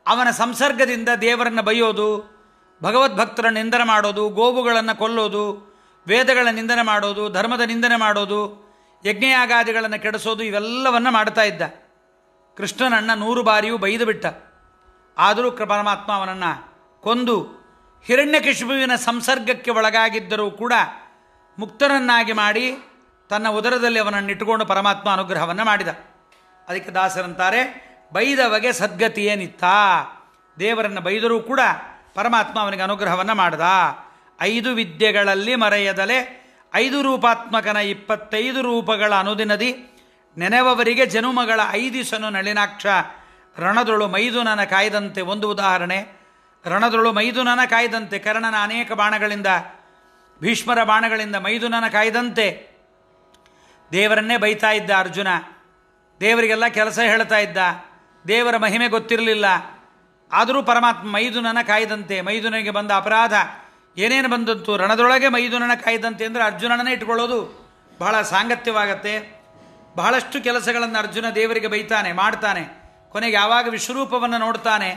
ಅವನ ಸಂಸರ್ಗದಿಂದ ದೇವರನ್ನು ಬೈಯೋದು, ಭಗವದ್ಭಕ್ತರ ನಿಂದನೆ ಮಾಡೋದು, ಗೋವುಗಳನ್ನು ಕೊಲ್ಲೋದು, ವೇದಗಳ ನಿಂದನೆ ಮಾಡೋದು, ಧರ್ಮದ ನಿಂದನೆ ಮಾಡೋದು, ಯಜ್ಞಯಾಗಾದಿಗಳನ್ನು ಕೆಡಿಸೋದು ಇವೆಲ್ಲವನ್ನು ಮಾಡ್ತಾ ಇದ್ದ. ಕೃಷ್ಣನನ್ನು 100 ಬಾರಿಯೂ ಬೈದು ಬಿಟ್ಟ. ಆದರೂ ಪರಮಾತ್ಮ ಅವನನ್ನು ಕೊಂದು ಹಿರಣ್ಯಕಶಿಪುವಿನ ಸಂಸರ್ಗಕ್ಕೆ ಒಳಗಾಗಿದ್ದರೂ ಕೂಡ ಮುಕ್ತನನ್ನಾಗಿ ಮಾಡಿ ತನ್ನ ಉದರದಲ್ಲಿ ಅವನನ್ನು ಇಟ್ಟುಕೊಂಡು ಪರಮಾತ್ಮ ಅನುಗ್ರಹವನ್ನು ಮಾಡಿದ. ಅದಕ್ಕೆ ದಾಸರಂತಾರೆ, ಬೈದವಗೆ ಸದ್ಗತಿಯೇನಿತ್ತ. ದೇವರನ್ನು ಬೈದರೂ ಕೂಡ ಪರಮಾತ್ಮ ಅವನಿಗೆ ಅನುಗ್ರಹವನ್ನು ಮಾಡಿದ. 5 ವಿದ್ಯೆಗಳಲ್ಲಿ ಮರೆಯದಲೆ 5 ರೂಪಾತ್ಮಕನ 25 ರೂಪಗಳ ಅನುದಿನದಿ ನೆನೆವವರಿಗೆ ಜನುಮಗಳ 5 ನಳಿನಾಕ್ಷ ರಣದೊಳು ಮೈದುನನ ಕಾಯ್ದಂತೆ. ಒಂದು ಉದಾಹರಣೆ, ರಣದೊಳು ಮೈದುನನ ಕಾಯ್ದಂತೆ. ಕರ್ಣನ ಅನೇಕ ಬಾಣಗಳಿಂದ, ಭೀಷ್ಮರ ಬಾಣಗಳಿಂದ ಮೈದುನನ ಕಾಯ್ದಂತೆ ದೇವರನ್ನೇ ಬೈತಾ ಇದ್ದ ಅರ್ಜುನ. ದೇವರಿಗೆಲ್ಲ ಕೆಲಸ ಹೇಳ್ತಾ ಇದ್ದ. ದೇವರ ಮಹಿಮೆ ಗೊತ್ತಿರಲಿಲ್ಲ. ಆದರೂ ಪರಮಾತ್ಮ ಮೈದುನನ ಕಾಯ್ದಂತೆ. ಮೈದುನಿಗೆ ಬಂದ ಅಪರಾಧ ಏನೇನು ಬಂದಂತು, ರಣದೊಳಗೆ ಮೈದುನನ ಕಾಯ್ದಂತೆ ಅಂದರೆ ಅರ್ಜುನನೇ ಇಟ್ಕೊಳ್ಳೋದು ಬಹಳ ಸಾಂಗತ್ಯವಾಗತ್ತೆ. ಬಹಳಷ್ಟು ಕೆಲಸಗಳನ್ನು ಅರ್ಜುನ ದೇವರಿಗೆ ಬೈತಾನೆ, ಮಾಡ್ತಾನೆ. ಕೊನೆಗೆ ಯಾವಾಗ ವಿಶ್ವರೂಪವನ್ನು ನೋಡ್ತಾನೆ,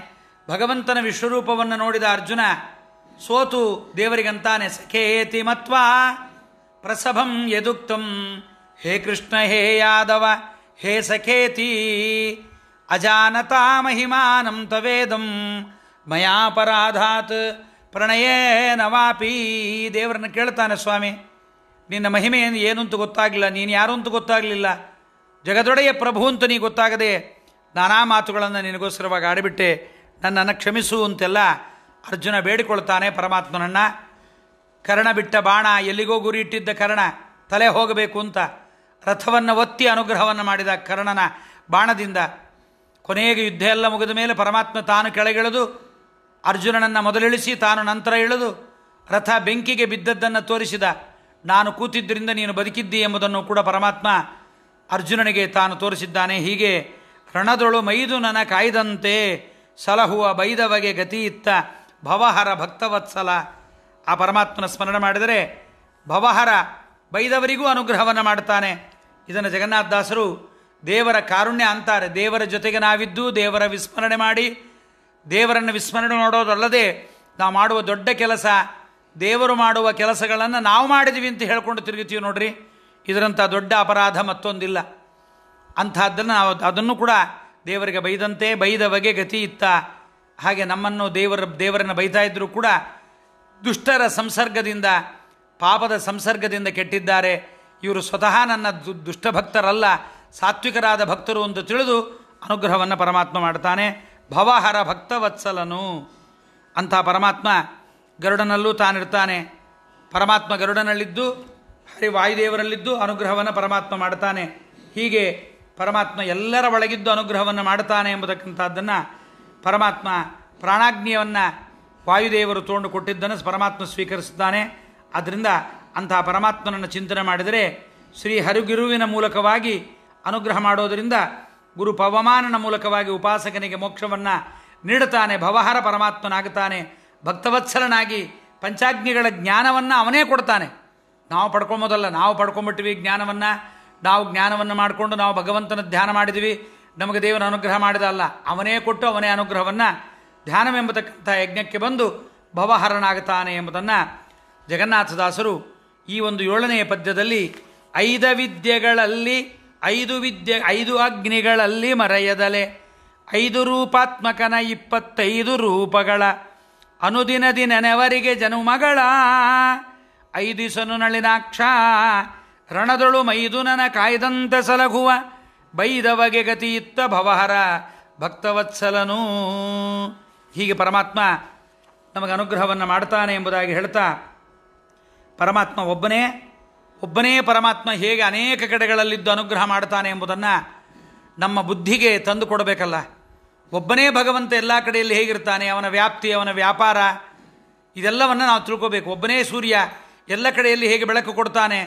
ಭಗವಂತನ ವಿಶ್ವರೂಪವನ್ನು ನೋಡಿದ ಅರ್ಜುನ ಸೋತು ದೇವರಿಗಂತಾನೆ, ಸಖೇತಿ ಮತ್ವಾ ಪ್ರಸಭಂ ಯದುಕ್ತಂ ಹೇ ಕೃಷ್ಣ ಹೇ ಯಾದವ ಹೇ ಸಖೇತಿ ಅಜಾನತಾ ಮಹಿಮಾನಂ ತವೇದಂ ಮಯಾಪರಾಧಾತ್ ಪ್ರಣಯೇನ ವಾಪಿ. ದೇವರನ್ನು ಕೇಳ್ತಾನೆ, ಸ್ವಾಮಿ ನಿನ್ನ ಮಹಿಮೆ ಏನು ಅಂತ ಗೊತ್ತಾಗಲಿಲ್ಲ, ನೀನು ಯಾರು ಅಂತ ಗೊತ್ತಾಗಲಿಲ್ಲ, ಜಗದೊಡೆಯ ಪ್ರಭು ಅಂತ ನೀ ಗೊತ್ತಾಗದೆ ನಾನಾ ಮಾತುಗಳನ್ನು ನಿನಗೋಸ್ಕರವಾಗಿ ಆಡಿಬಿಟ್ಟೆ, ನನ್ನನ್ನು ಕ್ಷಮಿಸು ಅಂತೆಲ್ಲ ಅರ್ಜುನ ಬೇಡಿಕೊಳ್ತಾನೆ ಪರಮಾತ್ಮನನ್ನು. ಕರ್ಣ ಬಿಟ್ಟ ಬಾಣ, ಎಲ್ಲಿಗೋ ಗುರಿ ಇಟ್ಟಿದ್ದ ಕರ್ಣ ತಲೆ ಹೋಗಬೇಕು ಅಂತ ರಥವನ್ನು ಒತ್ತಿ ಅನುಗ್ರಹವನ್ನು ಮಾಡಿದ ಕರ್ಣನ ಬಾಣದಿಂದ. ಕೊನೆಗೆ ಯುದ್ಧ ಎಲ್ಲ ಮುಗಿದ ಮೇಲೆ ಪರಮಾತ್ಮ ತಾನು ಕೆಳಗಿಳಿದು ಅರ್ಜುನನನ್ನು ಮೊದಲಿಳಿಸಿ ತಾನು ನಂತರ ಇಳಿದು ರಥ ಬೆಂಕಿಗೆ ಬಿದ್ದದ್ದನ್ನು ತೋರಿಸಿದ. ನಾನು ಕೂತಿದ್ದರಿಂದ ನೀನು ಬದುಕಿದ್ದಿ ಎಂಬುದನ್ನು ಕೂಡ ಪರಮಾತ್ಮ ಅರ್ಜುನನಿಗೆ ತಾನು ತೋರಿಸಿದ್ದಾನೆ. ಹೀಗೆ ರಣದೊಳು ಮೈದುನನ ಕಾಯ್ದಂತೆ ಸಲಹುವ ಬೈದವಗೆ ಗತಿ ಇತ್ತ ಭವಹರ ಭಕ್ತವತ್ಸಲ. ಆ ಪರಮಾತ್ಮನ ಸ್ಮರಣೆ ಮಾಡಿದರೆ ಭವಹರ ಬೈದವರಿಗೂ ಅನುಗ್ರಹವನ್ನು ಮಾಡ್ತಾನೆ. ಇದನ್ನು ಜಗನ್ನಾಥದಾಸರು ದೇವರ ಕಾರುಣ್ಯ ಅಂತಾರೆ. ದೇವರ ಜೊತೆಗೆ ನಾವಿದ್ದು ದೇವರ ವಿಸ್ಮರಣೆ ಮಾಡಿ ದೇವರನ್ನು ವಿಸ್ಮರಣೆ ಮಾಡೋದಲ್ಲದೆ ನಾವು ಮಾಡುವ ದೊಡ್ಡ ಕೆಲಸ, ದೇವರು ಮಾಡುವ ಕೆಲಸಗಳನ್ನು ನಾವು ಮಾಡಿದ್ದೀವಿ ಅಂತ ಹೇಳ್ಕೊಂಡು ತಿರುಗುತ್ತೀವಿ ನೋಡ್ರಿ. ಇದರಂಥ ದೊಡ್ಡ ಅಪರಾಧ ಮತ್ತೊಂದಿಲ್ಲ. ಅಂಥದ್ದನ್ನು ನಾವು ಅದನ್ನು ಕೂಡ ದೇವರಿಗೆ ಬೈದಂತೆ ಬೈದವಗೆ ಗತಿ ಇತ್ತ. ಹಾಗೆ ನಮ್ಮನ್ನು ದೇವರನ್ನು ಬೈತಾ ಇದ್ದರೂ ಕೂಡ ದುಷ್ಟರ ಸಂಸರ್ಗದಿಂದ, ಪಾಪದ ಸಂಸರ್ಗದಿಂದ ಕೆಟ್ಟಿದ್ದಾರೆ. ಇವರು ಸ್ವತಃ ನನ್ನ ದುಷ್ಟಭಕ್ತರಲ್ಲ, ಸಾತ್ವಿಕರಾದ ಭಕ್ತರು ಅಂತ ತಿಳಿದು ಅನುಗ್ರಹವನ್ನು ಪರಮಾತ್ಮ ಮಾಡ್ತಾನೆ. ಭವಹರ ಭಕ್ತವತ್ಸಲನು. ಅಂಥ ಪರಮಾತ್ಮ ಗರುಡನಲ್ಲೂ ತಾನಿರ್ತಾನೆ. ಪರಮಾತ್ಮ ಗರುಡನಲ್ಲಿದ್ದು ವಾಯುದೇವರಲ್ಲಿದ್ದು ಅನುಗ್ರಹವನ್ನು ಪರಮಾತ್ಮ ಮಾಡ್ತಾನೆ. ಹೀಗೆ ಪರಮಾತ್ಮ ಎಲ್ಲರ ಒಳಗಿದ್ದು ಅನುಗ್ರಹವನ್ನು ಮಾಡ್ತಾನೆ ಎಂಬುದಕ್ಕಂಥದ್ದನ್ನು ಪರಮಾತ್ಮ ಪ್ರಾಣಾಗ್ನಿಯನ್ನು ವಾಯುದೇವರು ತೊಗೊಂಡು ಕೊಟ್ಟಿದ್ದನ್ನು ಪರಮಾತ್ಮ ಸ್ವೀಕರಿಸುತ್ತಾನೆ. ಆದ್ದರಿಂದ ಅಂತಹ ಪರಮಾತ್ಮನನ್ನು ಚಿಂತನೆ ಮಾಡಿದರೆ ಶ್ರೀ ಹರಿಗುರುವಿನ ಮೂಲಕವಾಗಿ ಅನುಗ್ರಹ ಮಾಡೋದರಿಂದ ಗುರು ಪವಮಾನನ ಮೂಲಕವಾಗಿ ಉಪಾಸಕನಿಗೆ ಮೋಕ್ಷವನ್ನು ನೀಡುತ್ತಾನೆ. ಭವಹರ ಪರಮಾತ್ಮನಾಗುತ್ತಾನೆ. ಭಕ್ತವತ್ಸಲನಾಗಿ ಪಂಚಾಗ್ನಿಗಳ ಜ್ಞಾನವನ್ನು ಅವನೇ ಕೊಡ್ತಾನೆ. ನಾವು ಪಡ್ಕೊಂಬೋದಲ್ಲ, ನಾವು ಪಡ್ಕೊಂಬಿಟ್ಟಿವಿ ಜ್ಞಾನವನ್ನು. ನಾವು ಜ್ಞಾನವನ್ನು ಮಾಡಿಕೊಂಡು ನಾವು ಭಗವಂತನ ಧ್ಯಾನ ಮಾಡಿದ್ದೀವಿ, ನಮಗೆ ದೇವರ ಅನುಗ್ರಹ ಮಾಡಿದ ಅಲ್ಲ, ಅವನೇ ಕೊಟ್ಟು ಅವನೇ ಅನುಗ್ರಹವನ್ನು ಧ್ಯಾನವೆಂಬತಕ್ಕಂಥ ಯಜ್ಞಕ್ಕೆ ಬಂದು ಭವಹರನಾಗುತ್ತಾನೆ ಎಂಬುದನ್ನು ಜಗನ್ನಾಥದಾಸರು ಈ ಒಂದು 7ನೇ ಪದ್ಯದಲ್ಲಿ 5 ವಿದ್ಯೆಗಳಲ್ಲಿ 5 ಅಗ್ನಿಗಳಲ್ಲಿ ಮರೆಯದಲೆ 5 ರೂಪಾತ್ಮಕನ 25 ರೂಪಗಳ ಅನುದಿನದಿ ನೆನೆವರಿಗೆ ಜನುಮಗಳ 5 ನಳಿನಾಕ್ಷ ರಣದೊಳು ಮೈದುನನ ಕಾಯ್ದಂತೆ ಸಲಗುವ ಬೈದವಗೆ ಗತಿಯಿತ್ತ ಭವಹರ ಭಕ್ತವತ್ಸಲನು. ಹೀಗೆ ಪರಮಾತ್ಮ ನಮಗೆ ಅನುಗ್ರಹವನ್ನು ಮಾಡ್ತಾನೆ ಎಂಬುದಾಗಿ ಹೇಳ್ತಾ, ಪರಮಾತ್ಮ ಒಬ್ಬನೇ ಪರಮಾತ್ಮ ಹೇಗೆ ಅನೇಕ ಕಡೆಗಳಲ್ಲಿದ್ದು ಅನುಗ್ರಹ ಮಾಡ್ತಾನೆ ಎಂಬುದನ್ನು ನಮ್ಮ ಬುದ್ಧಿಗೆ ತಂದು ಕೊಡಬೇಕಲ್ಲ. ಒಬ್ಬನೇ ಭಗವಂತ ಎಲ್ಲ ಕಡೆಯಲ್ಲಿ ಹೇಗಿರ್ತಾನೆ, ಅವನ ವ್ಯಾಪ್ತಿ, ಅವನ ವ್ಯಾಪಾರ, ಇದೆಲ್ಲವನ್ನು ನಾವು ತಿಳ್ಕೋಬೇಕು. ಒಬ್ಬನೇ ಸೂರ್ಯ ಎಲ್ಲ ಕಡೆಯಲ್ಲಿ ಹೇಗೆ ಬೆಳಕು ಕೊಡ್ತಾನೆ,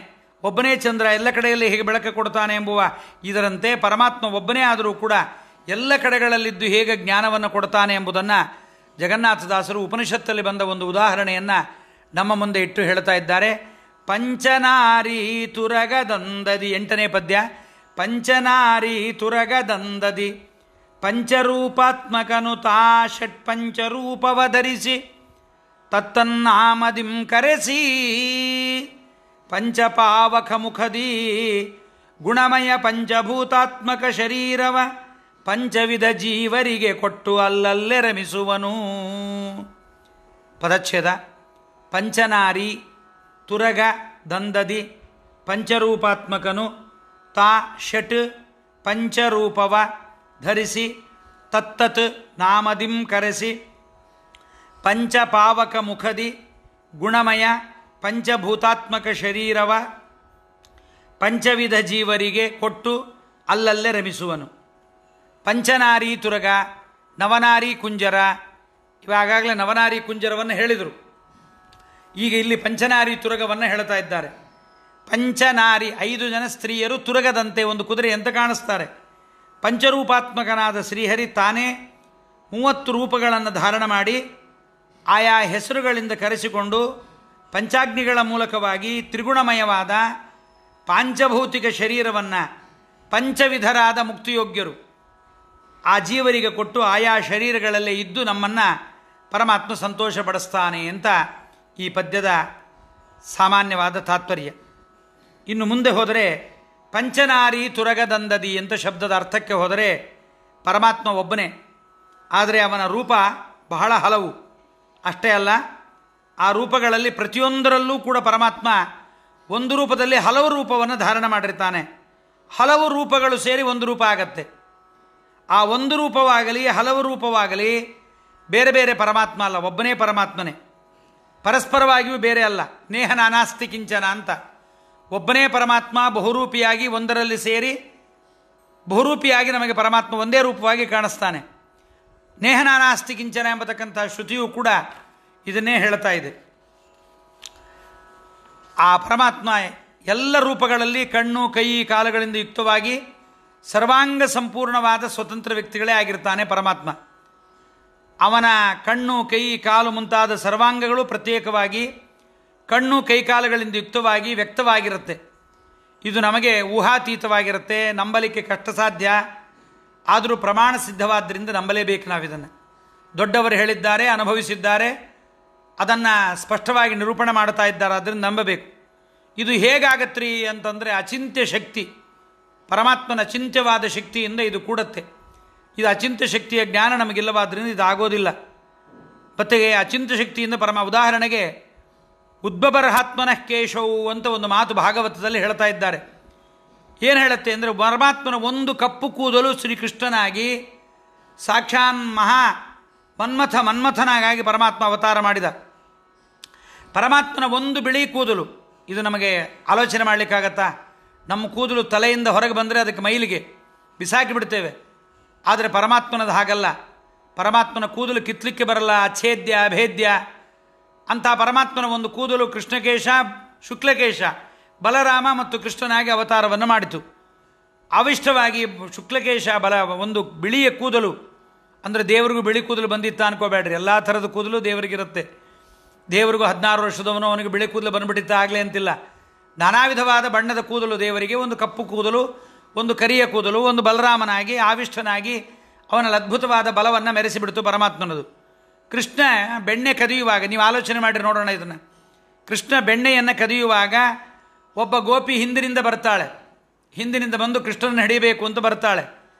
ಒಬ್ಬನೇ ಚಂದ್ರ ಎಲ್ಲ ಕಡೆಯಲ್ಲಿ ಹೇಗೆ ಬೆಳಕು ಕೊಡ್ತಾನೆ ಎಂಬುವ ಇದರಂತೆ ಪರಮಾತ್ಮ ಒಬ್ಬನೇ ಆದರೂ ಕೂಡ ಎಲ್ಲ ಕಡೆಗಳಲ್ಲಿದ್ದು ಹೇಗೆ ಜ್ಞಾನವನ್ನು ಕೊಡ್ತಾನೆ ಎಂಬುದನ್ನು ಜಗನ್ನಾಥದಾಸರು ಉಪನಿಷತ್ತಲ್ಲಿ ಬಂದ ಒಂದು ಉದಾಹರಣೆಯನ್ನು ನಮ್ಮ ಮುಂದೆ ಇಟ್ಟು ಹೇಳ್ತಾ ಇದ್ದಾರೆ. ಪಂಚನಾರಿ ತುರಗದಂದದಿ 8ನೇ ಪದ್ಯ. ಪಂಚನಾರಿ ತುರಗದಂದದಿ ಪಂಚರೂಪಾತ್ಮಕನು ತಾ ಷಟ್ಪಂಚರೂಪವಧರಿಸಿ ತತ್ತನ್ನಾಮದಿಂ ಕರೆಸಿ ಪಂಚಪಾವಕ ಮುಖದಿ ಗುಣಮಯ ಪಂಚಭೂತಾತ್ಮಕ ಶರೀರವ ಪಂಚವಿಧ ಜೀವರಿಗೆ ಕೊಟ್ಟು ಅಲ್ಲಲ್ಲೇ ರಮಿಸುವನು. ಪದಚ್ಛೇದ. ಪಂಚನಾರಿ ತುರಗ ದಂದದಿ ಪಂಚರೂಪಾತ್ಮಕನು ತಾ ಷಟ್ ಪಂಚರೂಪವ ಧರಿಸಿ ತತ್ತತ್ ನಾಮದಿಂ ಕರೆಸಿ ಪಂಚಪಾವಕ ಮುಖದಿ ಗುಣಮಯ ಪಂಚಭೂತಾತ್ಮಕ ಶರೀರವ ಪಂಚವಿಧ ಜೀವರಿಗೆ ಕೊಟ್ಟು ಅಲ್ಲಲ್ಲೇ ರಮಿಸುವನು. ಪಂಚನಾರಿ ತುರಗ, ನವನಾರಿ ಕುಂಜರ, ಇವಾಗಲೇ ನವನಾರಿ ಕುಂಜರವನ್ನು ಹೇಳಿದರು. ಈಗ ಇಲ್ಲಿ ಪಂಚನಾರಿ ತುರಗವನ್ನು ಹೇಳ್ತಾ ಇದ್ದಾರೆ. ಪಂಚನಾರಿ 5 ಜನ ಸ್ತ್ರೀಯರು ತುರಗದಂತೆ ಒಂದು ಕುದುರೆಯಂತೆ ಕಾಣಿಸ್ತಾರೆ. ಪಂಚರೂಪಾತ್ಮಕನಾದ ಶ್ರೀಹರಿ ತಾನೇ 30 ರೂಪಗಳನ್ನು ಧಾರಣ ಮಾಡಿ ಆಯಾ ಹೆಸರುಗಳಿಂದ ಕರೆಸಿಕೊಂಡು ಪಂಚಾಗ್ನಿಗಳ ಮೂಲಕವಾಗಿ ತ್ರಿಗುಣಮಯವಾದ ಪಾಂಚಭೌತಿಕ ಶರೀರವನ್ನು ಪಂಚವಿಧರಾದ ಮುಕ್ತಿಯೋಗ್ಯರು ಆ ಜೀವರಿಗೆ ಕೊಟ್ಟು ಆಯಾ ಶರೀರಗಳಲ್ಲೇ ಇದ್ದು ನಮ್ಮನ್ನು ಪರಮಾತ್ಮ ಸಂತೋಷಪಡಿಸ್ತಾನೆ ಅಂತ ಈ ಪದ್ಯದ ಸಾಮಾನ್ಯವಾದ ತಾತ್ಪರ್ಯ. ಇನ್ನು ಮುಂದೆ ಹೋದರೆ ಪಂಚನಾರಿ ತುರಗದಂದದಿ ಅಂತ ಶಬ್ದದ ಅರ್ಥಕ್ಕೆ ಹೋದರೆ ಪರಮಾತ್ಮ ಒಬ್ಬನೇ, ಆದರೆ ಅವನ ರೂಪ ಬಹಳ ಹಲವು. ಅಷ್ಟೇ ಅಲ್ಲ, ಆ ರೂಪಗಳಲ್ಲಿ ಪ್ರತಿಯೊಂದರಲ್ಲೂ ಕೂಡ ಪರಮಾತ್ಮ ಒಂದು ರೂಪದಲ್ಲಿ ಹಲವು ರೂಪವನ್ನು ಧಾರಣ ಮಾಡಿರ್ತಾನೆ. ಹಲವು ರೂಪಗಳು ಸೇರಿ ಒಂದು ರೂಪ ಆಗತ್ತೆ. ಆ ಒಂದು ರೂಪವಾಗಲಿ ಹಲವು ರೂಪವಾಗಲಿ ಬೇರೆ ಬೇರೆ ಪರಮಾತ್ಮ ಅಲ್ಲ, ಒಬ್ಬನೇ ಪರಮಾತ್ಮನೇ. ಪರಸ್ಪರವಾಗಿಯೂ ಬೇರೆ ಅಲ್ಲ. ನೇಹ ನಾನಾಸ್ತಿ ಕಿಂಚನ ಅಂತ ಒಬ್ಬನೇ ಪರಮಾತ್ಮ ಬಹುರೂಪಿಯಾಗಿ ಒಂದರಲ್ಲಿ ಸೇರಿ ಬಹುರೂಪಿಯಾಗಿ ನಮಗೆ ಪರಮಾತ್ಮ ಒಂದೇ ರೂಪವಾಗಿ ಕಾಣಿಸ್ತಾನೆ. ನೇಹ ನಾನಾಸ್ತಿ ಕಿಂಚನ ಎಂಬತಕ್ಕಂಥ ಶ್ರುತಿಯೂ ಕೂಡ ಇದನ್ನೇ ಹೇಳ್ತಾ ಇದೆ. ಆ ಪರಮಾತ್ಮ ಎಲ್ಲ ರೂಪಗಳಲ್ಲಿ ಕಣ್ಣು ಕೈ ಕಾಲುಗಳಿಂದ ಯುಕ್ತವಾಗಿ ಸರ್ವಾಂಗ ಸಂಪೂರ್ಣವಾದ ಸ್ವತಂತ್ರ ವ್ಯಕ್ತಿಗಳೇ ಆಗಿರ್ತಾನೆ ಪರಮಾತ್ಮ. ಅವನ ಕಣ್ಣು ಕೈ ಕಾಲು ಮುಂತಾದ ಸರ್ವಾಂಗಗಳು ಪ್ರತ್ಯೇಕವಾಗಿ ಕಣ್ಣು ಕೈಕಾಲುಗಳಿಂದ ಯುಕ್ತವಾಗಿ ವ್ಯಕ್ತವಾಗಿರುತ್ತೆ. ಇದು ನಮಗೆ ಊಹಾತೀತವಾಗಿರುತ್ತೆ, ನಂಬಲಿಕ್ಕೆ ಕಷ್ಟ ಸಾಧ್ಯ. ಆದರೂ ಪ್ರಮಾಣ ಸಿದ್ಧವಾದ್ದರಿಂದ ನಂಬಲೇಬೇಕು ನಾವಿದನ್ನು. ದೊಡ್ಡವರು ಹೇಳಿದ್ದಾರೆ, ಅನುಭವಿಸಿದ್ದಾರೆ, ಅದನ್ನು ಸ್ಪಷ್ಟವಾಗಿ ನಿರೂಪಣೆ ಮಾಡ್ತಾ ಇದ್ದಾರೆ, ಅದರಿಂದ ನಂಬಬೇಕು. ಇದು ಹೇಗಾಗತ್ರಿ ಅಂತಂದರೆ ಅಚಿಂತ್ಯ ಶಕ್ತಿ, ಪರಮಾತ್ಮನ ಅಚಿಂತ್ಯವಾದ ಶಕ್ತಿಯಿಂದ ಇದು ಕೂಡತ್ತೆ. ಇದು ಅಚಿಂತ್ಯ ಶಕ್ತಿಯ ಜ್ಞಾನ ನಮಗಿಲ್ಲವಾದ್ದರಿಂದ ಇದು ಆಗೋದಿಲ್ಲ. ಮತ್ತು ಅಚಿಂತ್ಯ ಶಕ್ತಿಯಿಂದ ಉದಾಹರಣೆಗೆ ಉದ್ಭವರಹಾತ್ಮನಃ ಕೇಶವು ಅಂತ ಒಂದು ಮಾತು ಭಾಗವತದಲ್ಲಿ ಹೇಳ್ತಾ ಇದ್ದಾರೆ. ಏನು ಹೇಳುತ್ತೆ ಅಂದರೆ, ಪರಮಾತ್ಮನ ಒಂದು ಕಪ್ಪು ಕೂದಲು ಶ್ರೀಕೃಷ್ಣನಾಗಿ ಸಾಕ್ಷಾನ್ ಮನ್ಮಥನಾಗಿ ಪರಮಾತ್ಮ ಅವತಾರ ಮಾಡಿದ. ಪರಮಾತ್ಮನ ಒಂದು ಬಿಳಿ ಕೂದಲು, ಇದು ನಮಗೆ ಆಲೋಚನೆ ಮಾಡಲಿಕ್ಕಾಗತ್ತಾ? ನಮ್ಮ ಕೂದಲು ತಲೆಯಿಂದ ಹೊರಗೆ ಬಂದರೆ ಅದಕ್ಕೆ ಮೈಲಿಗೆ ಬಿಸಾಕಿ ಬಿಡ್ತೇವೆ. ಆದರೆ ಪರಮಾತ್ಮನದು ಹಾಗಲ್ಲ. ಪರಮಾತ್ಮನ ಕೂದಲು ಕಿತ್ತಲಿಕ್ಕೆ ಬರಲ್ಲ, ಅಛೇದ್ಯ ಅಭೇದ್ಯ ಅಂತ ಒಂದು ಕೂದಲು ಕೃಷ್ಣಕೇಶ ಶುಕ್ಲಕೇಶ ಬಲರಾಮ ಮತ್ತು ಕೃಷ್ಣನಾಗಿ ಅವತಾರವನ್ನು ಮಾಡಿತು. ಅವಿಷ್ಟವಾಗಿ ಶುಕ್ಲಕೇಶ ಒಂದು ಬಿಳಿಯ ಕೂದಲು ಅಂದರೆ ದೇವರಿಗೂ ಬಿಳಿ ಕೂದಲು ಬಂದಿತ್ತ ಅನ್ಕೋಬೇಡ್ರಿ. ಎಲ್ಲ ಥರದ ಕೂದಲು ದೇವರಿಗಿರುತ್ತೆ. ದೇವರಿಗೂ 16 ವರ್ಷದವನು ಅವನಿಗೆ ಬಿಳಿ ಕೂದಲು ಬಂದುಬಿಟ್ಟಿತ್ತ ಆಗಲೇ ಅಂತಿಲ್ಲ. ನಾನಾ ವಿಧವಾದ ಬಣ್ಣದ ಕೂದಲು ದೇವರಿಗೆ, ಒಂದು ಕಪ್ಪು ಕೂದಲು, ಒಂದು ಕರಿಯ ಕೂದಲು, ಒಂದು ಬಲರಾಮನಾಗಿ ಆವಿಷ್ಟನಾಗಿ ಅವನಲ್ಲಿ ಅದ್ಭುತವಾದ ಬಲವನ್ನು ಮೆರೆಸಿಬಿಡ್ತು ಪರಮಾತ್ಮನದು. ಕೃಷ್ಣ ಬೆಣ್ಣೆ ಕದಿಯುವಾಗ, ನೀವು ಆಲೋಚನೆ ಮಾಡಿ ನೋಡೋಣ ಇದನ್ನು. ಕೃಷ್ಣ ಬೆಣ್ಣೆಯನ್ನು ಕದಿಯುವಾಗ ಒಬ್ಬ ಗೋಪಿ ಹಿಂದಿನಿಂದ ಬರ್ತಾಳೆ. ಹಿಂದಿನಿಂದ ಬಂದು ಕೃಷ್ಣನ ಹಿಡಿಯಬೇಕು ಅಂತ ಬರ್ತಾಳೆ.